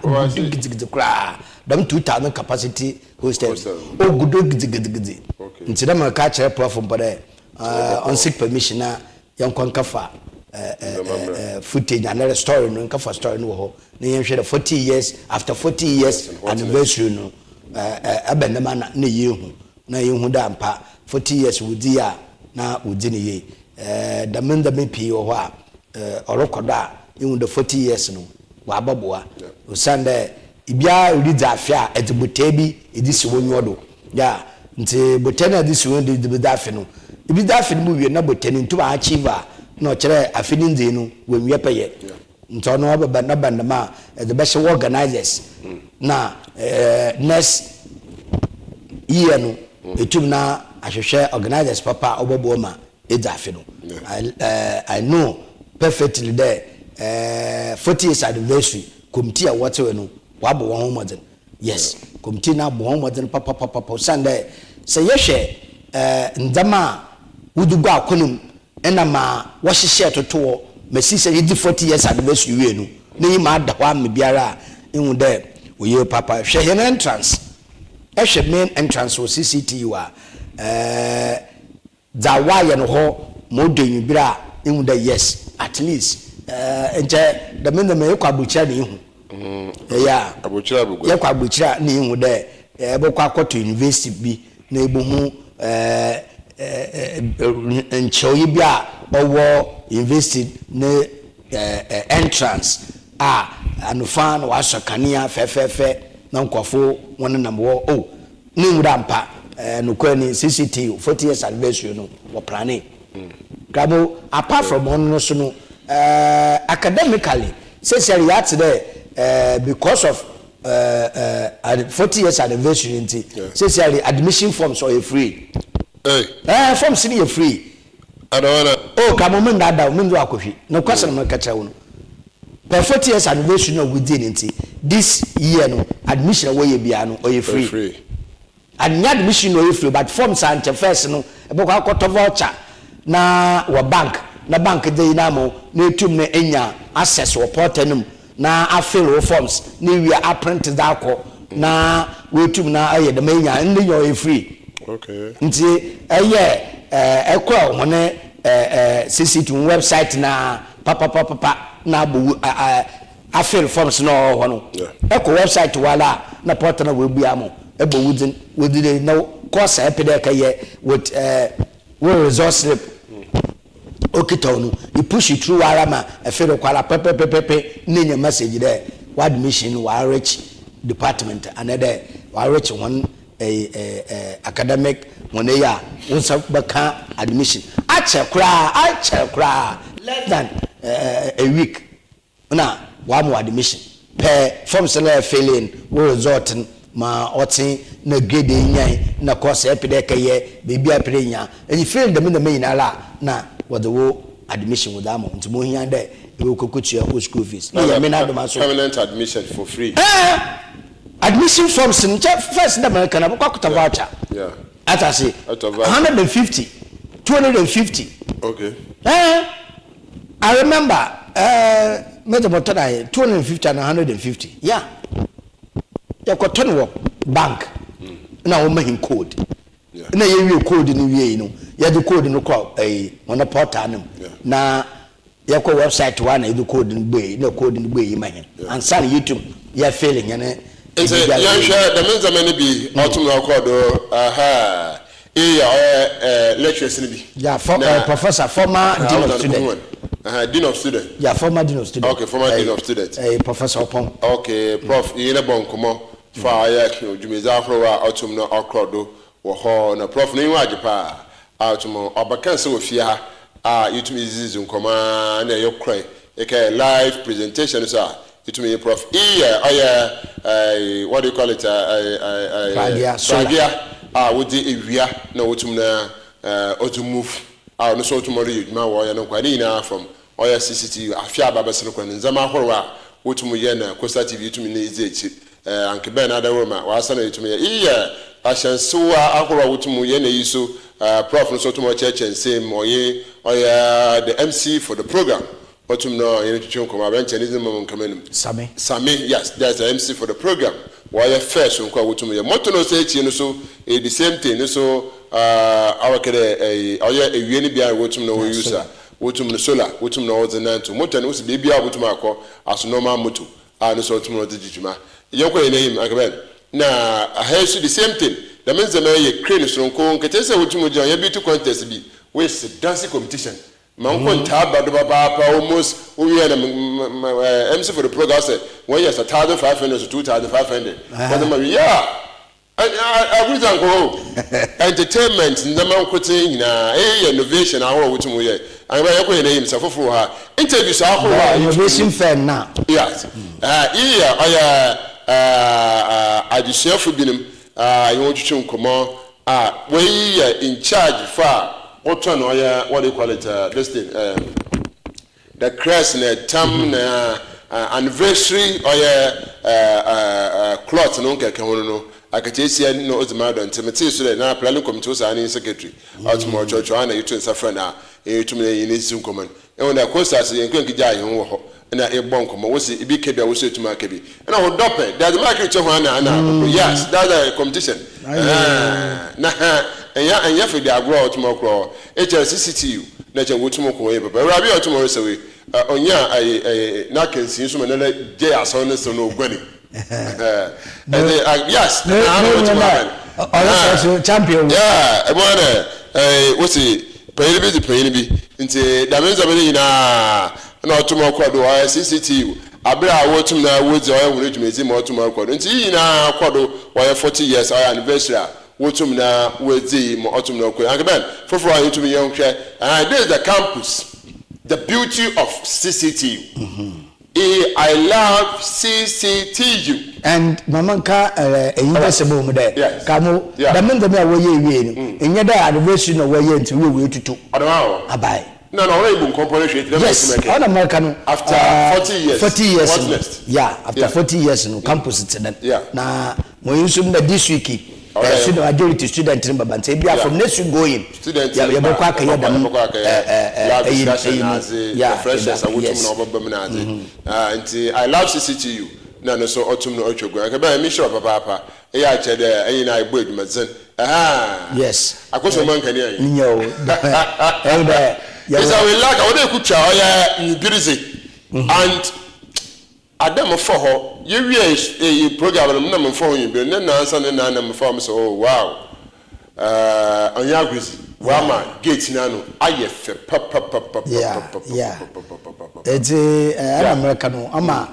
them 2000 capacity hostel oh good nti da ma ka chere platform but on seek permission na yankon kafa footage another story no kafa story no ho na yenhwe the 40 years after 40 years anniversary no abenema na yehu da mpa 40 years wudi a na udini ye the men the MP or what orokoda in the 40 years no wababoa usande ibia read afia etbutebi edisi wonyodo ya nti botena edisi won de dafe no ibi dafe no wie na boteni nto achiever no kire afini nzenu wenwie peye nti ono obeba na bandama the best organizers na next year no etum na ahwehwe organizers papa obobo ma edafe no I know perfectly there 40 years anniversary committee what we know wabo won modern yes committee na bo modern papa Sunday say yehwe ndama wudugo akonum ena ma wo hyehye toto mesi say yedi 40 years anniversary we no na yi ma da ho am biara ehun there we papa hwe hen entrance ehwe main entrance wo CCTV wa da wire no ho modern bira ehun there yes at least enje the men me kwa buchira ni hu ya abuchira bugo ya kwa buchira ni hu de ebokwa akoto university bi na ebuhu enchoyi bi a owo university na entrance anufa na wasakania fefefe na nkofo won na mo ni wura mpa no kwani CCTV 40 years anniversary no wo plane grabo apart from on so no academically say yat there because of 40 years anniversary say admission forms are free forms are free I don't wanna come on that do akohwi no question no kacha wo no per 40 years anniversary no within this year no admission we bia no are free and admission no free but forms are first no e boko akoto voucher na wa bank na bank dey na mo na etum na enya access or portal na afill forms na we are print that ko na we etum na aye the menya ndi your free okay nti eye ekwa hone CCTV website na papa na bu afill forms no ho no ekwa website wala na portal na we bia mo ebo within no course epideka ye with resource slip okitonu you push it through arama e feel kwala pepe nenya message there what admission wa rich department another wa rich one academic one ya unsa baka admission ache kra less than a week na wa mo admission per form select filling we result ma oti na grade nyan na course epideka ye baby apirenya and you feel them in the main ala na what the wo admission with them nti mo hian there e wo kokotua o school fees no ya me na do ma so permanent admission for free admission forms in first na American akwakota voucher yeah at I say 150 250 okay I remember made about 250 and 150 yeah ya koton wo bank na wo mahin code na ye wi code ni wi no ya the code no kwa on portal no na ya ko website wa na the code ni gbe na code ni gbe yi mahin and san YouTube ya failing ya ya share the men zaman bi autumn record lectures ni bi yeah professor former dean of student dean of student yeah former dean of student okay former dean of student professor Opon okay prof yene bon komo fa ya ki ojumeza afrowa autumn no okrodo wo ho na prof no yiwa ajepa autumn obakanse wo fia YouTube izizu nkoma na yokrai eke live presentation so it me prof what do you call it Fragia with the ewia na wotum na otumove no so tomorrow you ma wo ya no kwani na from oya CCTV afia babase no kwani nzama ahorwa wotum ye na Costa TV youtube na izechi anke ben adawoma wasa na youtube ye ahyansoa ahorwa wotum ye na yiso prof no so tomorrow church and same oya the MC for the program Otum no yene chichon koma benchenism mom kamenum Sami yes there's the MC for the program why first nkwa wotum ye moto no say chi no so the same thing so our kede oya ewie ni bia wotum no user wotum no solar wotum no ordinate moto no so bia wotum akọ as normal moto no so wotum no digijuma yekọ yene him akaben na ahesu the same thing that means the crane so nko nkete say wotum je ye beauty contest bi with dancing competition. Man won tab do papa almost we had MC for the program said 1 year 1,500 to 2,500. Yeah. I would go entertainment in the man quoting innovation. I want to hear. I'm going to name some for her interviews. Innovation fair now. Yes. I just share for them. You want to come on. We in charge for what do you call it? This thing. The crest, the term, anniversary or cloth. No, I can tell you no other intimate so that now planning committee was an secretary. Out more church and you to suffer now. To me in his common. And when I course as a good guy, and a bonk was it be kept also to my cabby. And I would drop it. That's the market to Hannah. Yes, that's a competition. And you for the grow tomorrow. HRCCTU, nature would tomorrow, but Rabbi tomorrow away. On ya, I not can see some another J. Asonus or no granny. Yes, champion. Yeah, I want what's it? Pay me into the means of it not tomorrow. CCTU. Abra watum na woods or woods museum or tomorrow. Until now, quadro or 40 years our anniversary. Watum na woods or tomorrow. For you to be young share. And there's the campus, the beauty of CCTU. I love CCTU. And Mamanka, a invisible there. Yes. Kamu, the men the way you in your adversion of way into we to abai. No, even corporation. Yes, on American after 40 years. 40 years. What's next? Yeah, after 40 years in campus incident. Yeah. Now, when you soon that this week. Majority student in Babante, from next week going. Students, I love CCTU. No, so autumn no ochogo. I can buy a mission of papa. I said, I boy, Mazin. Yes. I got man can hear you. No, yes, I will like I would could busy. And Adam for her, you a program number for you, but then answer and number for so oh wow. On Yagris, Wama, Gates Nano, I have papa. Yeah. It's a American ama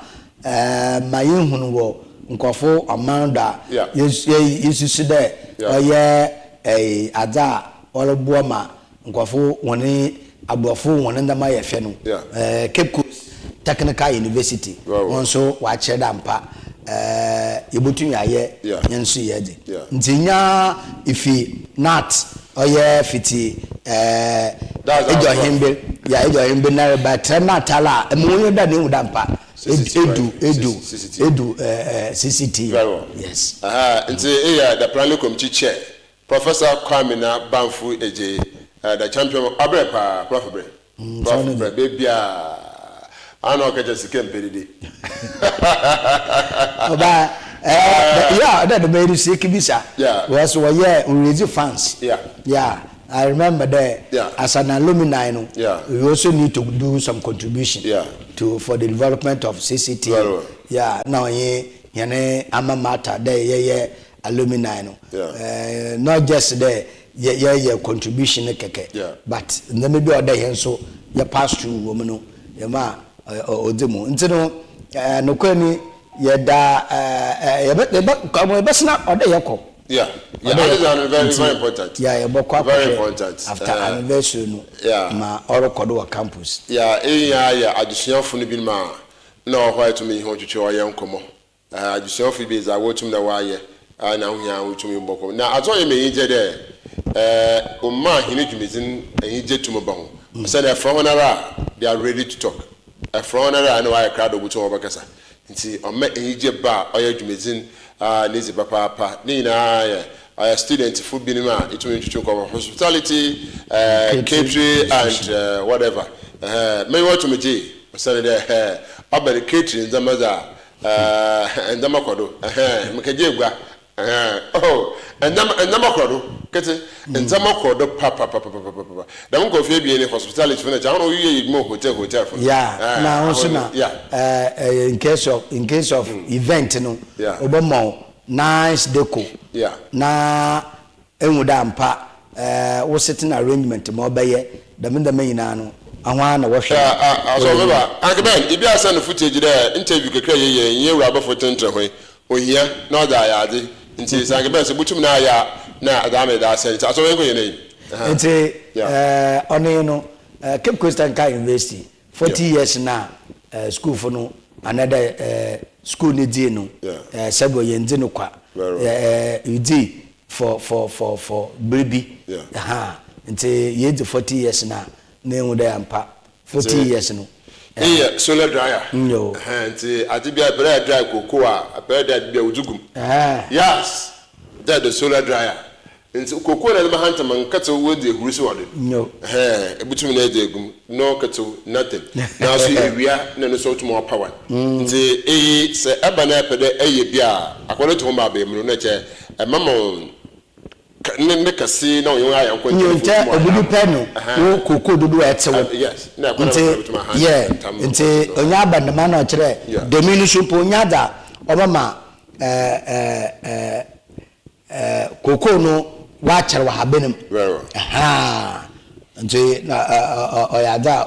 my young wo nkofo amanda yesu side oye ada olobuama nkofo woni abofo woni ndama ye fe no Cape Coast Technical University also wache dampa yebotumi aye nyenso ye de ntinya ifi nat oye fiti ejo himbe na ba trenatala emunyo da ne udampa edu CCT. Very well. Yes. The planning committee chair, Professor Kwamina Banfu AJ, the champion of Abrepa, Prof. Baby, I know I just came pretty. Yeah, that made you see Kibisa. Yeah. Was we raise fans. Yeah. I remember that as an alumni, we also need to do some contribution for the development of CCT. Yeah, now ye alma mater there alumni not just there contribution but then maybe other here so you pass through woman ya ma odemo ntino no kwani ye da besna other yako. Yeah, that is very important. Yeah, very important. After anniversary, ma Orokodo campus. Yeah, additional funny bin ma. No, why to me, how to show a young como. Additional fees, I want to know why. I now hear to me boko. Now, I told him he did there. OMAR, he need to meeting and he did to my bone. I said, a front they are ready to talk. A front I know I crowd over to Obacasa. And see, I met a bar or your meeting. Nizi papa nina student food binima it will to cover hospitality catering and whatever may want to me say there about catering zamaza and zamakodo mkejegwa and zamakodo kete and zamakodo papa da unko fe bi any hospitality furniture I know you more hotel for now also in case of event no obama nice deco na enwuda mpa wo sitting arrangement mo baye da me nyina no ahwa na wo hwe ASORBA akaben ibi asa no footage there interview kekra ye wura ba fotentre ho ohia na oda ya ade nti sangaben se butum na ya na adame da asa nti ASORBA ko ye nei nti ono no Cape Coast University 40 years na school for no another school ni di no sabo ye ndi no kwa you di for baby nti ye di 40 years na hu da ampa 40 years no solar dryer no nti atibia bread dry cocoa bread bia ujugum yes that the solar dryer nti cocoa na ma hanta man kato wo de huru so wode no ebutum na de gum no kato nothing na so ewia na no so tumo power nti se eba na pede bia akwole to ma ba mu no che mama ne kasi na onye aya nkwo nti obudu penu wo cocoa dudu etewo yes na kwa na nti onye abandama na kire dominu supo nyada obama cocoa no watcher wa habenum nti na oyada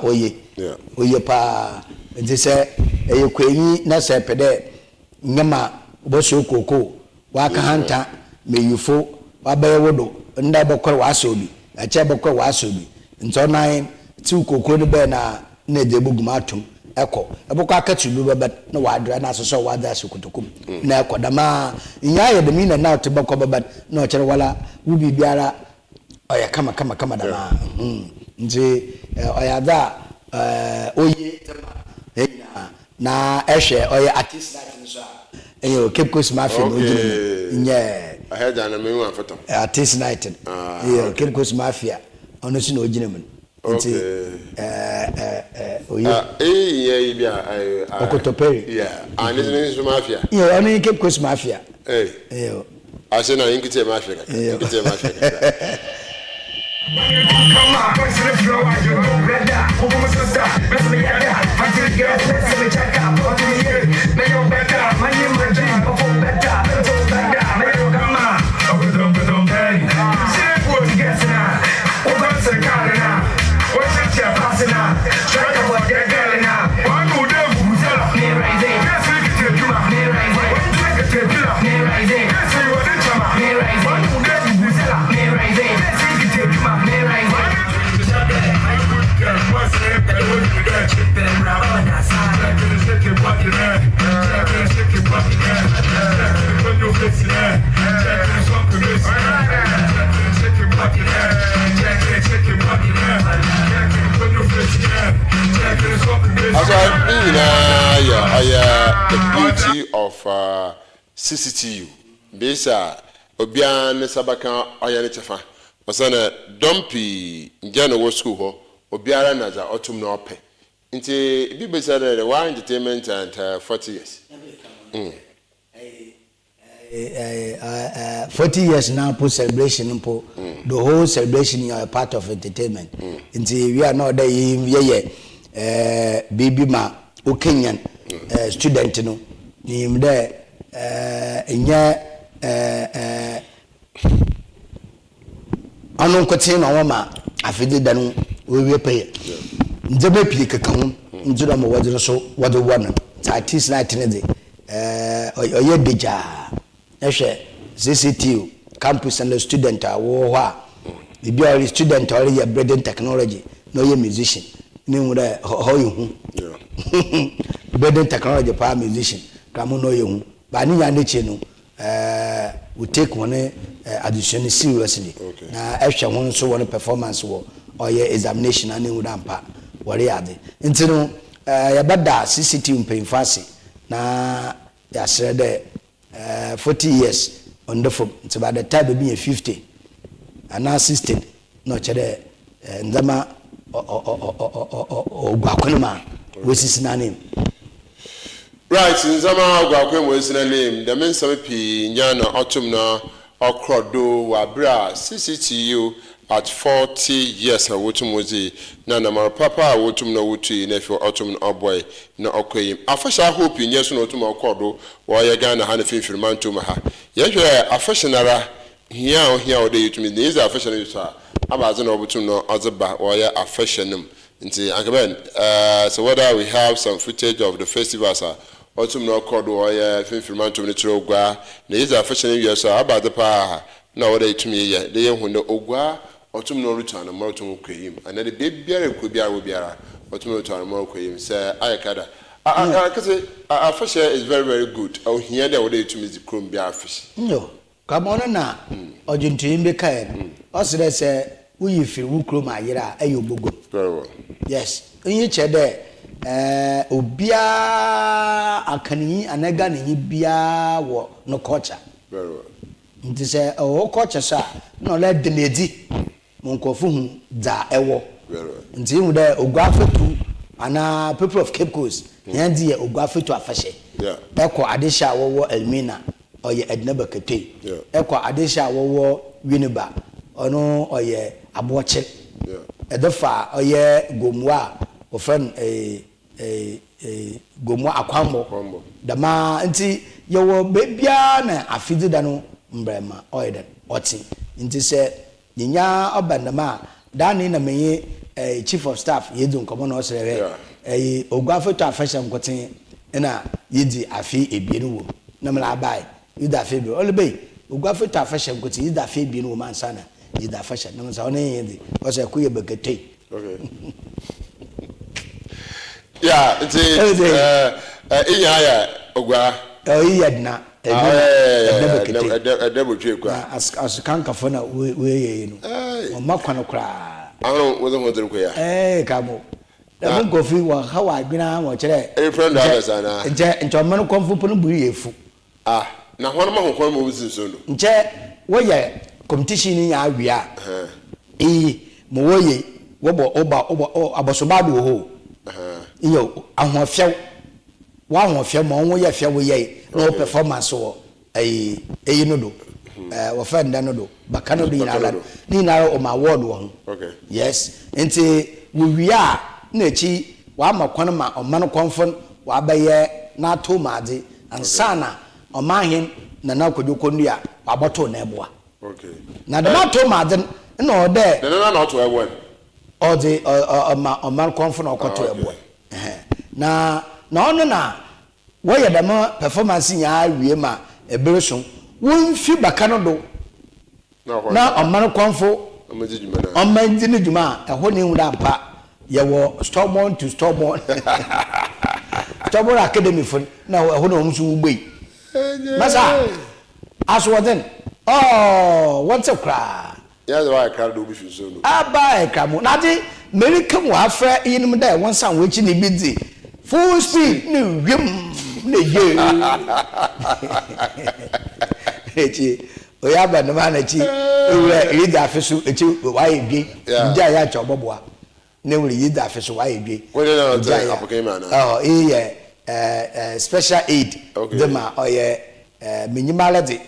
oye pa nti se eyekwanyi na se pede nyama boso cocoa waka hanta meyufo wabaye wodo nda bokor wasobi ache bokor wasobi nti onan ti cocoa no be na de bugum atum eko ebokọ akatu bi bebe na wadra na asoso wada sokotokum na eko dama nya ye de mi na out bokọ bebe na ochere wala wubi biara oya kama dama nje oya da oye na ehwe oya artist that so eyo Cape Coast Mafia no nye ahead na me wan foto artist night eyo Cape Coast Mafia ono si na ojine mu nti oye bia okotoperi ani so mafia oni Cape Coast Mafia eyo ase na inkite mafia Come on, push the floor, I do red dot. Open my sister, best me at that. I did get let's me check out. Put me here, may you better. My name is Jim, before better. Let's go back down. May you come on. Don't pay. Shit, what you guessing at? What's the car now? What's your chair passing out? Try to what they're getting out. One good day, who's up? Me rising. Yes, we can take you out. Me rising. One drink a take you out. Me rising. Yes, we want to come out. Me rising. One good day, who's up? Me rising. Yes, we can take you out. Me rising. The beauty of CCTU. Bisa obian sabaka oyane chefa. Osana dompi njana wo school ho obiara na za otum na ope. Nti bi bisa the one entertainment and 40 years. 40 years now po celebration po the whole celebration you are a part of entertainment. Nti we are not there baby ma o Kenyan student no ni mde nya anon kote na woma afide danu we pay nzebe pie keka ho nzura mo wadiro so wado wana artist night ne de oye deja ehwe CCTU campus and the student wo ho a bi all student or your breeding technology no ye musician ni mu da ho ye hu breeding technology pa musician kamo no ye hu ba ni ya ne che no we take one addition seriously na ehwe ho so one performance wo or your examination and mu da mpa wore ade ntino ya bada CCTV mpemfase na ya srede 40 years on the phone it's about the time be 50 and assisted no chere ndama ogwakonma wesisi na name right nzama ogwakonma wesisi na name the men some pi nyana otum na okrodo wa bra CCTU at 40 years wotum wozi na na papa wotum na wotu na fi otum na oboy na okoyim afasha hope nyeso na otum okodo wo ye Ghana ha na finfirmanto ma ha ye hwe afashinara here or day to me is a fashion about an opportunity no other back or a fashion so whether we have some footage of the festivals also no called or film to the is a fashion years about the power now what they to me they when the ogwa autumnal return and marathon cream and then the baby could be our autumnal return and more cream say I kada our fish is very very good oh here they would to me the chrome beer fish no come on na ojuntin be kai o say we fi wu chrome ayira ayo bogo very well yes onye che de obia akani anaga ni bia wo no culture very well nti say o culture sa no le deledi monkofu hu da ewo nti hu de ogwafetu ana people of Cape Coast yandi ogwafetu afashe eko adesha wo Elmina oye Ednabakete eko adesha wo Winneba ono oye Aboche edefa oye Gomwa ofren Gomwa Akwambo dama nti yewo bebia na afidi da no mbrema oye den oti nti se nyinya obandama dani na menye chief of staff yedu nkomo na osere ogwafeto afasha nkoten na yedi afi ebienu wo na mala bai yida afi bi olebe ogwafeto afasha nkoten yida afi ebienu wo mansana yida afasha na msa ona yedi ose kuye bekete okay yeah it's inya ya ogwa yedna askanka fona we no o makwana kra anu wo zo ko ya kamo da mun kofi wa hawa adwina mo kire friend others ana nje man konfu punu buri yefu na hono ma honkon mo wusin so no nje wo ye competition ni ya awia mo wo ye wo bo oba abosoba do ho iyo ahofiaw wa ahofiaw mo wo ye fia wo ye no performance wo eyi no do wo friend no do bakano do ni na o ma award wo okay yes enti wo wia na echi wa makwan ma o man konfon wa baye na to maade ansana o mahin na kodoko nua wa boto na eboa okay na de na to maade na o de na to eboa o de o man konfon o koto eboa na ono na wo ye dem performance nya awie ma ebereso won fi bakano do na o man konfo o man dini juma ho ni hura pa ye wo stubborn to stubborn stubborn academy for na ho no msu ugbe masa aswoden what's up cry yeah the why crowd do be so no aba e kamo na di american wa afra yinum da won san we chi ni bidi full speed ni wiem ne ye echi oyaba no ma na chi we ida afisu echi wa ye bi nja ya cha oboboa ne we ida afisu wa ye bi we no na apokema na special aid them oye minimality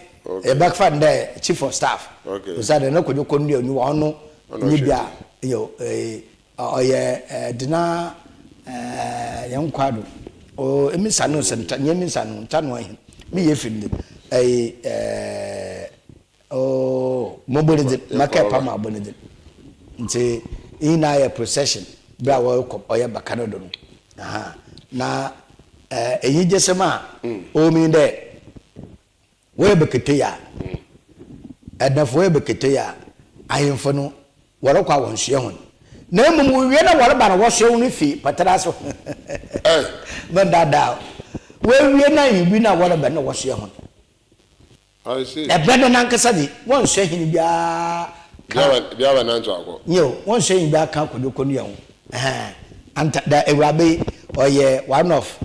e backfund there chief of staff okay so that no kodoko ndi onu wa onu ni bia yo oye dina yankwado o emisanu senta nyemisanu tanu ahin mi ye film mobility market pa ma bonede nti ina ya procession bra wo ko oye bakano do na eyi jesema o mi de we bekete ya edafo we bekete ya ayemfo no woro kwa wonhye hon na emum wie na woro ba na wo hye hon fi patara so bandada we wie na yibi na woro ba na wo hye hon I see ebede na nkasa di won hye hin bia ba nanto akọ yo won hye hin bia kan kodoko nu yan anta da ewrabe oye one of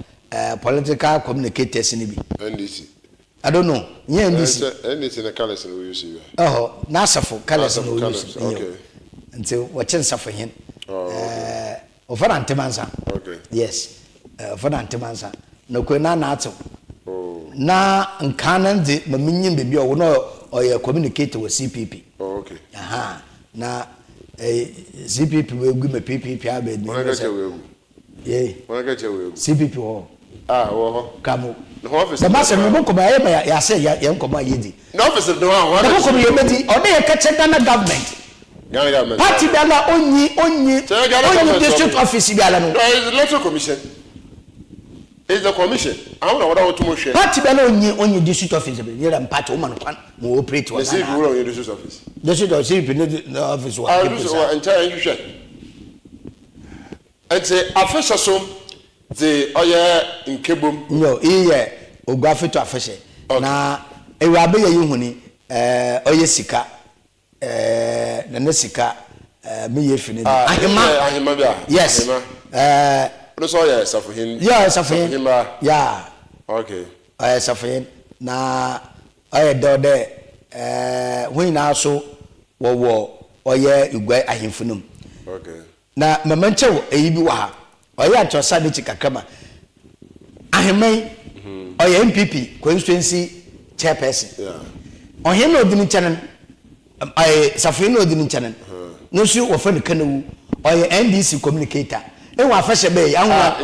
political communicators ni bi NDC I don't know. Yeah, NDC na colors we use you. Nasafo colors we use. Okay. Until watching suffer him. Offer antimansa. Okay. Yes. For antimansa. No kwena na ato. Na nkanan de maminyin bebi o no or communicate with CPP. Okay. Na CPP we gu me PPP abed. Wanna get you. Yeah. Wanna get you. CPP ho. Wo. Kamo. no office the master no ko ba ya say ya ko ma yedi no office no one no ko ye bedi o dey catch Ghana government party bela onyi district office biala no it's the electoral commission. It's the commission. I don't know what I want to share. Party bela onyi district office be here am party woman kwan mo operate one. The city rule on your district office. District office wa. I do so entire institution. And say afesha som the oye in kebum. No, iye ogwafe to afesha. Na ewabe ye huni oye sika na ne sika me ye fini. Ahima bia. Yes. No so yeah safuhin. Yeah, safuhin. Yeah. Okay. Safuhin na oye do de when na so wo oye igwa ahimfunum. Okay. Na mamanchew eyi bi wa ha oye atosa de chikakama ahemai oye MPP constituency chairperson ohe no odini chanen safuin no odini chanen no su wo fa ne kanawu oye NDC communicator enwa afasha be anwa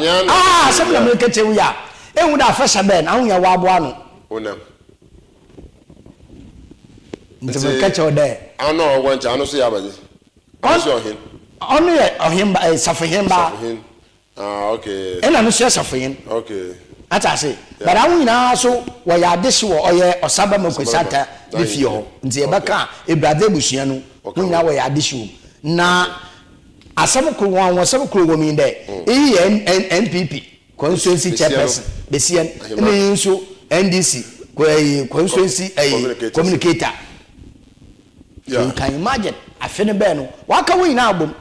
asem na meke chewu ya enwu da afasha be na anwa wa abo ano onam ntebe kacho de ano wancha ano so ya baje also ohe onu ye ohimba safuin ba okay ena no so safuin okay ata say but awun na so wo ya dehye wo oye osaba makwesata be fie ho nti e beka ebrade busua no wo na wo ya dehye na asam kro won asam kro wo mi de NPP constituency chairperson be sien ene so NDC constituency communicator you can imagine afene be no waka wo ina abom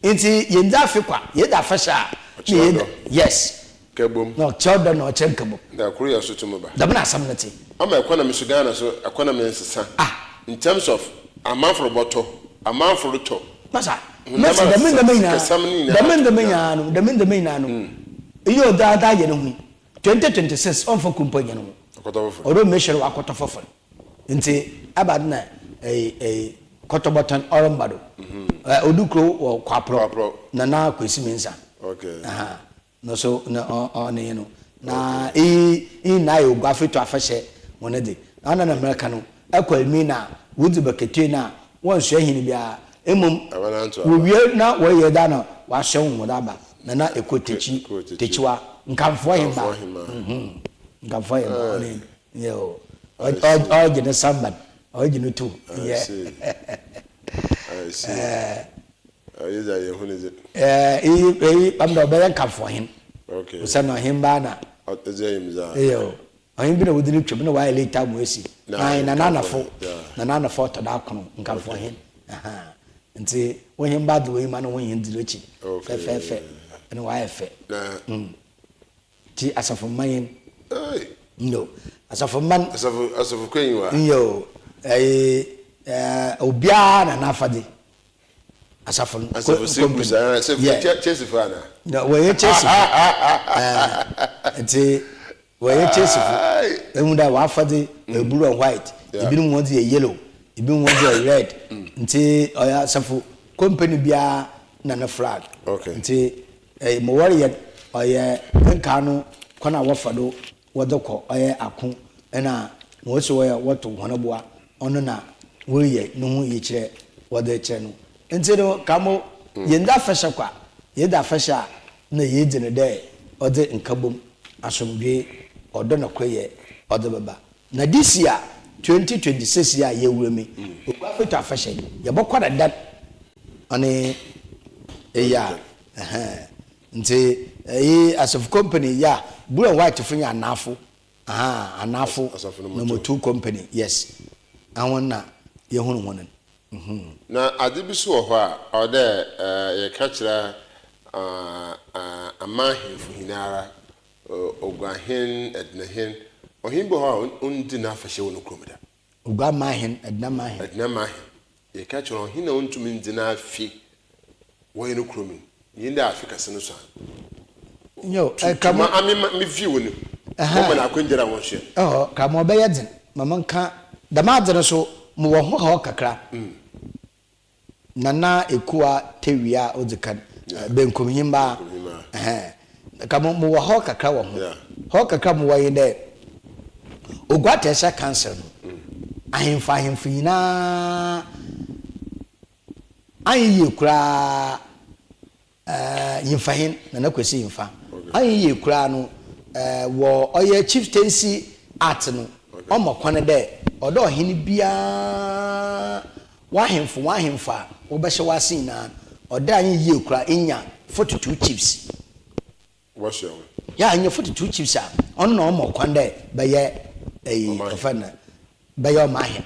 nti yenza afekwa yeda afasha yes kebom no chodo no chenkebo na kuru ya so tumuba da bana asam nati ama economy so Ghana so economy nsesa in terms of amount for bottle amount for to masa masa da men no iyo da ye no hu 2026 on for kumpanya no odo measure akoto fofo nti abadna kotobotan orombado odukro wo kwapro na kwesi mensa okay no so na on you know na na yo gwafe to afahye wonade ana na America no akwalmi na wudi bakete na won so ahini bia emum wo wie na wo ye da na wa hye won daba na ekotechiwa nkamfo himba nkamfo himba ni yo o gene samban o gene tu yeah I see is that you hunize amdo be nkamfo hin okay usana himba na ozeyimza yo ayin bi na wodi ni twem na wa later mo esi na nanafo to da kono nkamfo hin nti wo himba do we ma no wo hin dirochi fe ene wa efe ti asafo mayin no asafo man asafo kwenwa yo obia na nafade asafo simpusa Chelsea fan no we Chelsea nti we Chelsea emunda wa afade blue and white ibinu mo dey yellow ibinu mo dey red nti oya asafo company bia na flag nti mo warrior oya nka no kona wafado wodoko oya akon na wo so oya woto honoboa ono na wo ye no hu ye kire wodo kire no nti no kamo yenda fasha kwa yeda fasha na yedine de ode nkabom asomdwe odo na koye ode baba na this year 2026 ya ye wuremi ogwafeto afasha ye bokwada dat ani eya nti asaf company ya blue and white funya anafo anafo number 2 company yes awon na ye hunu wonen na adibiso wo ho a ode ye ka kira amahinfo hinara ogwahen ednahen ohimbo ho undi na afahye wono kromda ogwamahen ednahen ye ka kira ohina untumi ndi na afi wo yeno kromi yinda afika sene so yo kama ami me view ni mo na akwenjera won hye kama obeye din mama nka damadze so mo wo ho kakra nana ekua tewia odzikan benkom himba kama mo wo ho kakra wo ho ho kakra mo waye de ogwata sha cancer no ahemfa na ayi kura yimfahin na kwesi yimfa ayi kura no wo oye chieftaincy art no omakwane de odo hini bia wahemfa wo behye wase na oda ayi kura enya 42 chiefs what's your ya enya 42 chiefs a ono na omakwane de beye ofana beye omahe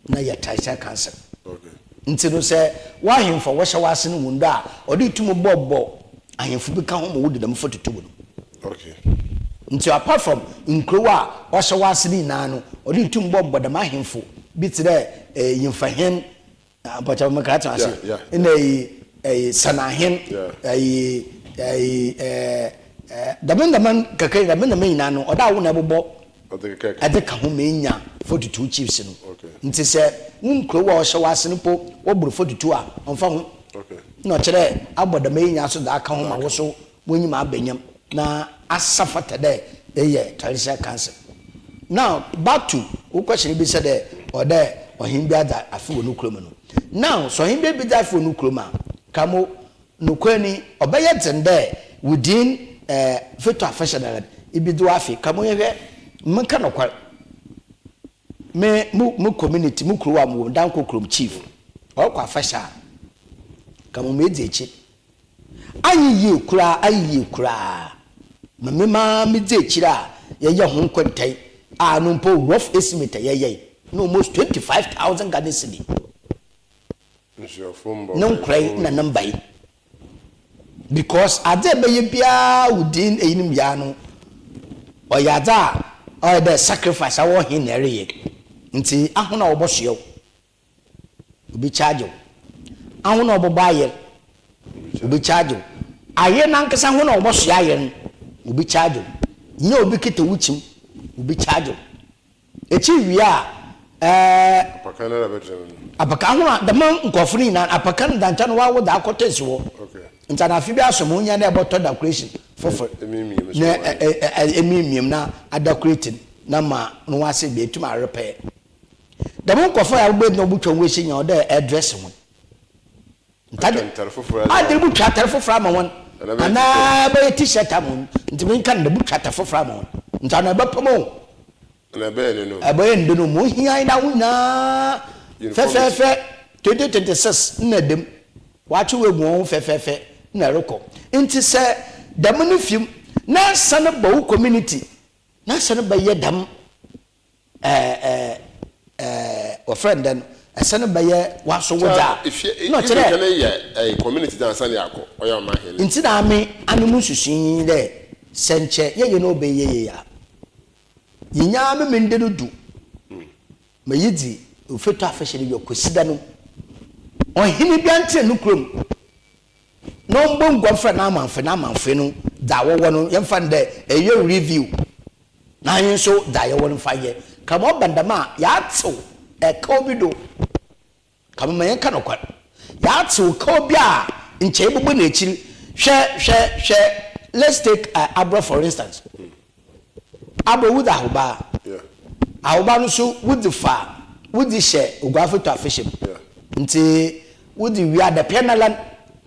na ya taisha cancer nti no se wahemfa wo hye wase no wundo a odi tumu bobbo ahemfu bi ka ho mo wudi dem 42 no okay nti apart from nkrowa wo hye wase ni na no odi tumu bobbo dem ahemfu bi tire yimfahen abacha makata ase ina sanahen daman kakay daman na no oda wo na bobbo adeka ho menya 42 chiefs no nti se nkrowa wo hye wase no po wo buru 42 a onfa ho no kire abodam enya so da aka ho ma wo so wonyima abanyam na asafata de traditional cancer. Now back to who question be said or there or him be that afu no kroma no. Now so him be that for no kroma kamo no kwani obeye tende within fetal affection ibidu afi kamo ye menka no kwal me mu community mu krowa mu dan ko krom chief o kwa affection kamo me di echi ayi kura mamema me di echi ra ye ho kwantai no po rough estimate ye no almost 25,000 Ghana cedi no cry na number because ade be ye bia within eyinim ya no oyada or the sacrifice awo hin na reye nti ahona oboso obi charge ahona oboba aye obi charge aye na nkasa ahona oboso aye obi charge nye obi kete wuchim obi charge echi wia apakana la bedroom apakana the man nkofuni na apakana dancha no wa da akotesi wo okay nta na afi bi asomo nya na eboto decoration for na emimim na decorating na ma no wase be tuma repair the man nkofo ya gbe no butwa we nya o da address won nta de butwa tarfo ma won ana be t-shirt amon nti men kan de butwa tarfo ma won nta na be pomo na be no abaye ndo mo hia ina wuna fe 2026 na dem wachi we mu fe na reko nti se dam no fim na san ba community na san ba ye dam o friend then san ba ye waso woda no chere kana ye community dan san yakọ oya ma he nti na me animu susun de senche ye no be ye ya yinya me mende no du ma yidi ofeto afehye bi okosida no ohini bi ante no krom no mbongwa fra na amanfe no da wo no yemfa nde eye review na yin so da ye wo no fa ye kama obandama ya tsew ka obi do kama man yanka no kwa ya tsew ka obi a nche bubu na ekiri hwe let's take Abra for instance Abra with ahoba ahoba no so with the fa with the share ogwafo to afehye nti with the we are the penalan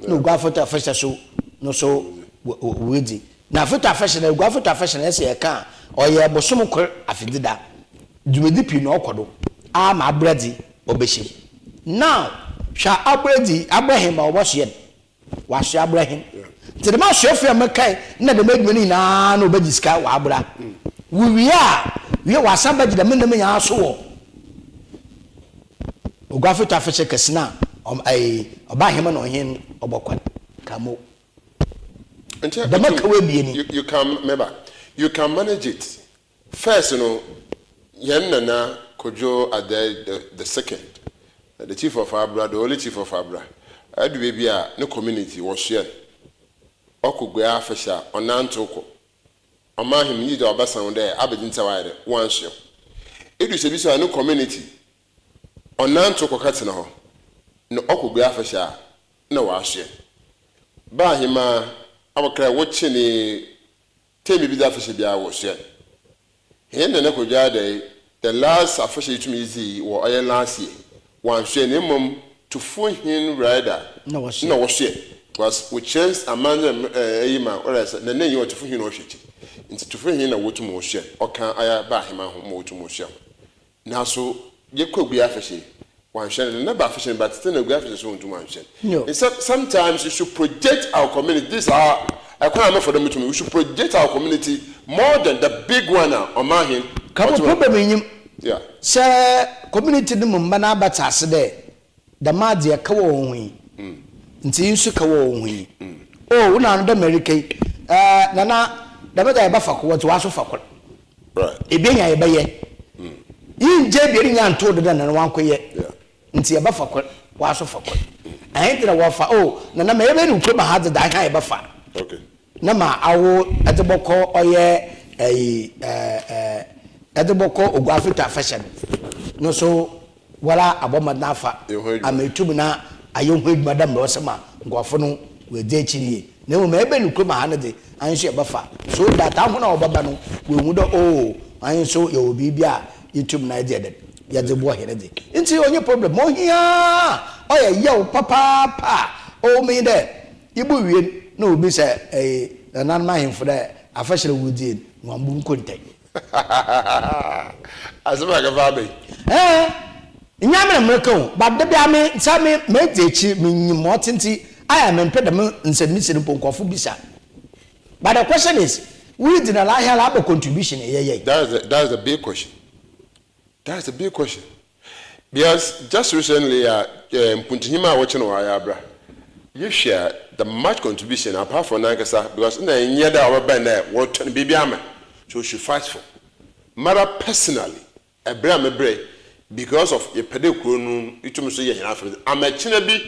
no ogwafo to afehye so no so wedi na foto afehye na ogwafo to afehye na ese ka oye bosom kor afidida dwumedi pi no okodo a ma abradi obehye now sha abradi abrahim obohye wahye abrahim nti de ma hyefu amakai na de medwani na no obagiska wa abra we wasamba de me na ya so wo ogwafo to afehye kasina oba hema no hin obokwan kamo you can manage it first nana kojo at the second the chief of Abra the only chief of Abra adu baby a no community was share okugwe afehye onantoko Oma him need to abasan there abedinta wide one share edu se bi so no community onanto kokati na ho no okugbe afehya na wa hye ba hima abakra woche ni Tell me that fish be our share. Here the Nekoja day, the last official to me easy or I last year. One share mum to phone him rider. No share. Was we changed a man or else the name you want to phone him or shit. Into to phone him a water more share or can I buy him a more to more share. Now so you could be a fishing. One share and never fishing, but still a graphic soon to one share. No. Sometimes you should project our community. These are I can't for them to me. We should project our community more than the big one on my hand. Come on, problem in him. Yeah. Sir, community the Mumbana Batas there. The Madia Kawo. Until you should Kawo. Oh, now the American. Nana, the better buffer what to ask for. Right. A being a baye. You Jabby and told them and one quiet. Yeah. Until a buffer was for. I ain't a waffle. Oh, Nana maybe you put my heart to die buffer. Okay. Nama awo adeboko oye adeboko ogwafita fashion no so wala aboma nafa ametubu na ayonhwe madam osema ngwafo no we de chiriye na mo ebe nukuma ha ne de anhye bafa so that aho na obaba no we mu do oh anhye ye obi bia YouTube na de de ya de bo here de nti onye problem mo hia oye ye papa pa o me de ibu wie no obi say nan ma himfo da afashere wudin nwambu nkontai Asema ga babe nyamre mreko but de bia me same mejechi menyimo tenti aya me mpeda me nsemisi ponkofo bisa but the question is we did not have a contribution that's a big question. That's a big question. Because just recently Puntihima watching Wayabra you share the much contribution apart from Nankasa because in the Yada our band what baby army so she fights for. Mother personally, a brame because of a pedicure, it must say enough. I'm a chinabi,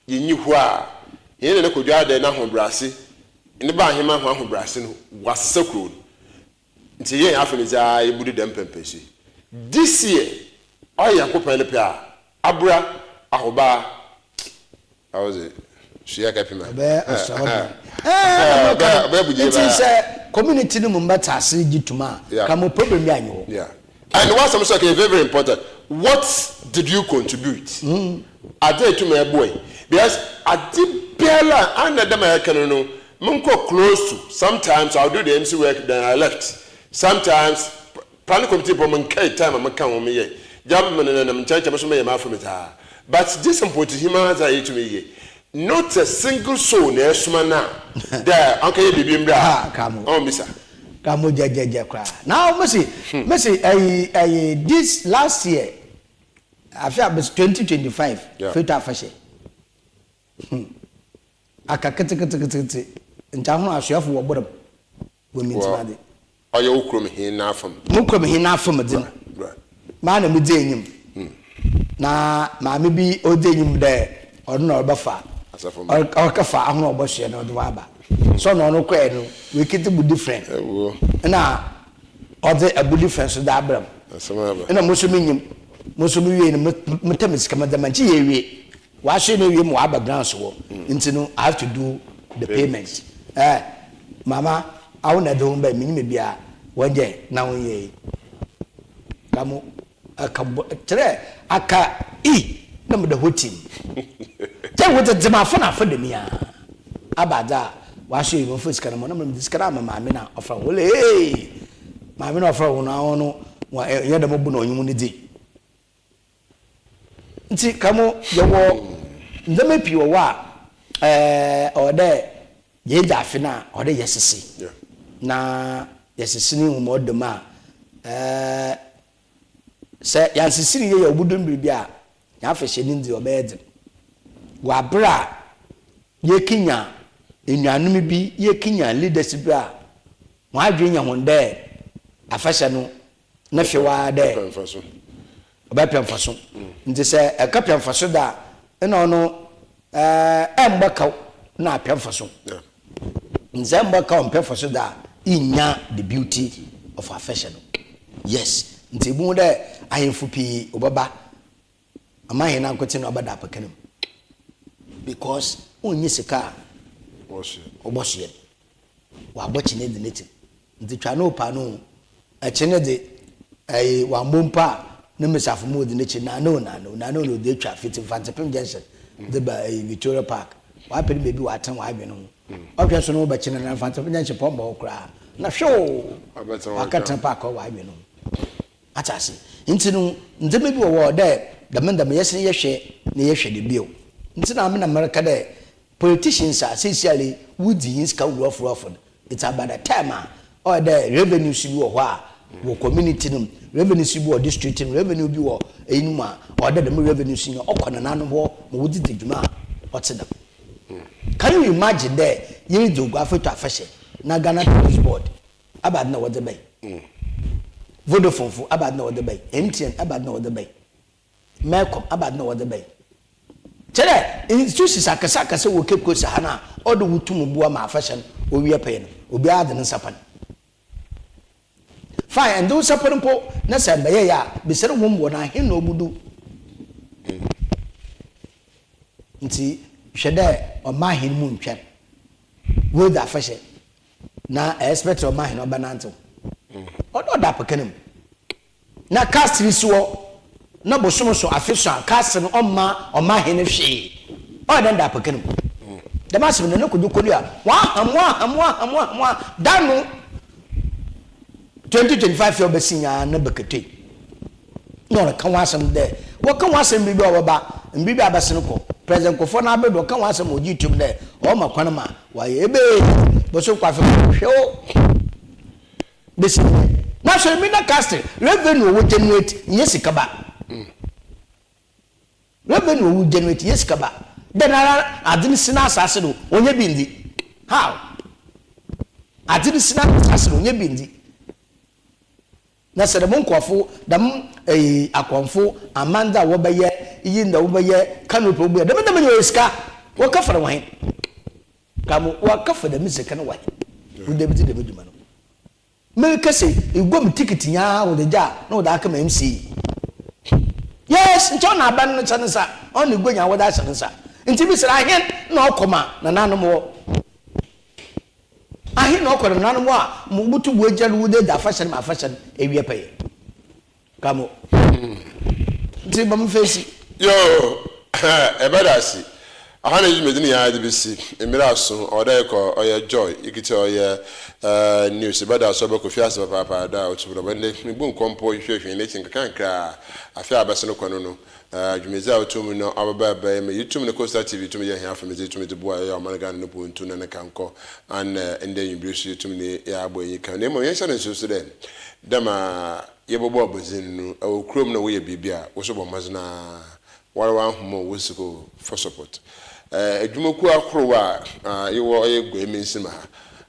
you knew why. He didn't go there, then I'm brassy. In the bar, him and one who brassing was so cruel. It's a year after his eye, would them pempesi. This year, I am open the pair. Abra, Ahoba. How was it? She had him. It is a community no mbata asiri tuma. Kamo problem ya nyo. Yeah. And what's I'm saying very important. What did you contribute? I did to my boy. Because I did barely under the American no. Munko close to. Sometimes I'll do the MC work then I left. Sometimes planning committee for mankai time I'm come on me. Jumpman and I'm church I'm so from it. But this important him as I to me. Not a single soul near ESSUMAN now. There, Uncle Bibimba. Come on, Missa. Come on, now, Mercy, this last year, I feel it was 2025, Feta Fashe. I can't and Town I share for what women. Are you crum here now from? Mukum here now from a dinner. Right. Man, I'm with him. Now, mammy be ordaining there or no buffer. Or kafa ahun obohye na do aba so no no kwa no we kiti bu different na ode abu different so da abram na musumi nyim musumi wie no mutamis kama da manchi ye wie wa hye na wie mo aba ground so nti no I have to do the payments mama awu na do mba minim bia wonje na wonye kamo aka tre aka na mo da hotim tell what the Demafona for the Mia Abada, wash you first can I'm this carama, my mina of a way. My mina of a no, you're the mobuno immunity. See, come on, your war, the may pure wa or there, ye daffina or the yes, na yes, more the ma. Say, yes, you wouldn't be bia, Yaffish in your bed. Wabra ye kinya enwanum bi ye kinya leadership a wa adwenya hon de afasha no na hwewa de obapemfaso nti se ekapemfaso da ena ono embaka na apemfaso nze mbaka ompemfaso da inya the beauty of afasha no yes nti bu de ahemfu pi obaba amahe na nkote no abada apakanam because onye sika oboshe wa bochi ne dineti nti twa no pa no chene de wa mompa ne mesafo mu de ne chi na no de twa fit Fantepem Junction de ba Victoria Park wa pe be bi wa tan wa adwe no ohwe so no ba chene na Fantepem Junction pomba okra na hwo akatan park wa adwe no atase nti no ndeme bi wo de damendam yesen yehwe ne yehwe de bio nti na amena America de politicians are essentially woody in ska rough it's about the time or the revenue si bi wo wo community no revenue si bi wo district no revenue bi wo enuma or the revenue si no okona nanu wo mo wudi djuma what's them can you imagine there you do go after afashe na Ghana Police Board abad na what the bay Vodafone fu abad na what the bay MTN abad na what the bay Melcom abad na what the bay Chere institutions akasa wo Cape Coast hana odo wutum bua ma fashion o wie pay no obi ade ne sapan fine and those sapan po na se be ya be sere wo mbo na hin no budu nti hwede o ma hin mu ntwen wo da fashion na expect o ma hin obananto odo da pakanem na cast risuo na bosom so afisa cast no oma hin hwe o da da pakanem the massive no ko dukoria wa hamwa danu 2025 yo besinya na bekete no kan wasam de wo kan wasam bi o ba mbi bi abase no ko president ko for na abedo kan wasam o YouTube de o ma kwan ma wa ebe boso kwa fe hwe besi na so mi na cast revenue wo generate yesika ba revenue wo generate yesika ba denara adini sina asase no onye bindi how adini sina asase no onye bindi na sere mon kwafo dam akwamfo amanda wo beye yinda wo beye kanopo bo dam ne iska wo kafara wo hen kamo wo kafara mi seka na wo wo debiti de beduma no me kase igom ticket nya wo de ja na wo da aka ma MC yes ncho na aban no chansa on igwonya wo da chansa nti bi sira ahen na okoma na nanom wo ahen na okoma na nanom a mubutu bu ejalu wude da fashion ma fashion ewie pay kamo nti bam face yo ebadasi ahana yi medini ya de bisi emira so oda ko oya joy ikiti oya news ebadasi oba kofi ase papa da otubro bande mbu nkompo hwehwe ne kinkankra afia abase no kwano no jumeza otum no ababa me YouTube ne Costa TV tum ye hia fameze tum de boa ya omanaga no pontu na kanko an ende yimbrisu YouTube ne ya aboyi kan ne mo yensa ne so de dama yebobo abozin no okrom na wo ye bibia wo so bo mazna warawa homo wo siko for support adwumaku akrowa yewo yego eminsim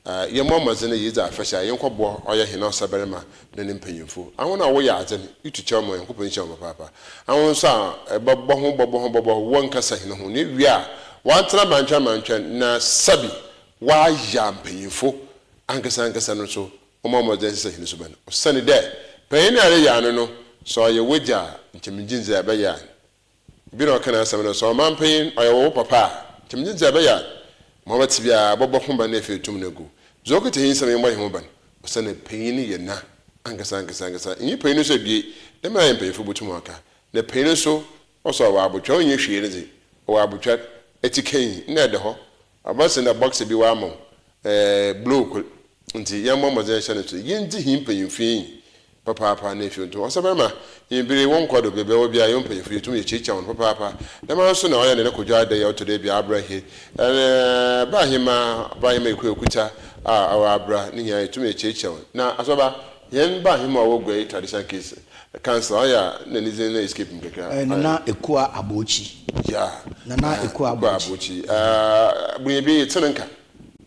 ha ye mo mazna yiza afasha ye nkobo oye hina osaberema na ne mpanyimfo awon na wo ya azen ituche mo yankopon hia mo papa awon so bobo won kasa hina ho ne wia wantra mantwa na sabi wa ya mpanyimfo ankasa no so o mo mazna sisa hina so ban osane de payin na ya no so ye woja ntimjinze abaya biro kana samana so man payin oyo papa timjinze abaya mo batibia bobo humba na efetum nego zokete hin same mo hin ban osane payin ye na ankasa yin payin so bie dem na yin payin fo botum aka na payin so oso wa abotwa onye hwie ne wa abotwa etiken na de ho abase na box bi wa mo blue nti yammo mo ze hye ne to yin di hin payin fin papa na efi nto osabema yimbire won kwado bebe wo bia yompa yefu yetum ye chicha won papa na ma so na oya ne kodwa ada ya oto de bia abrahe ba hima ekuta awa abra ni nya yetum ye chicha won na asoba yen ba hima wo gwe traditional case cancel oya na nize na escape mkeka na ekua abochi ya na ekua abochi bunyebi tsenenka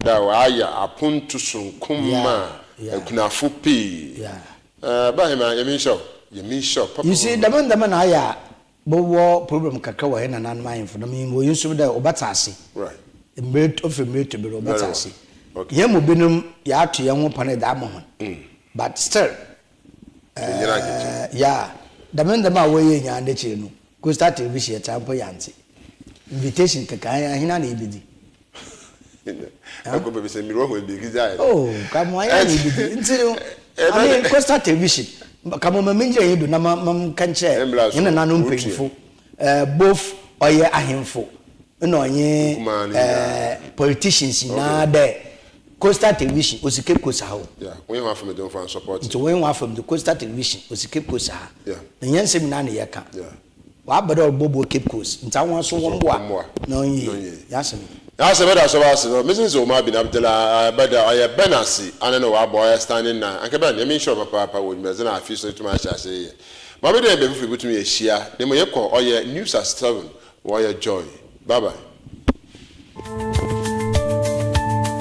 da wa aya apuntu sunkuma kuna fupi ba hima yemin show papa you see dama na aya bo problem kakra wa na nan man for me wo yusuf da obatase right emret of emret be obatase ye mo binum ya ato ye ho pane da mo ho but still yeah dama wo ye nya ande chire no Costa TV she tampo yanti invitation kaka hina na ibidi Ako be say miro ho be giza. Oh, come on, I mean, Costa Television. Come on, me nje do na mam kanche. Ina na no mpemfo. Both oye ahemfo. No onye politicians na there. Costa Television osike kosa ho. Yeah, when you from don't fan support. So when one from the Costa Television osike kosa. Yeah. Na yensem na ye ka. Yeah. Wa abado bobo Cape Coast. Nta won so won boa. No yi. Yasem. That's a better so Mrs. Omar bin Abdullah better I benasi and no wa boy standing now. Anke ben me sure papa would me na afi so tuma say. Ma be dey be fi butumi ehia. Dem ye ko oye news at 7 wo ye joy. Bye bye.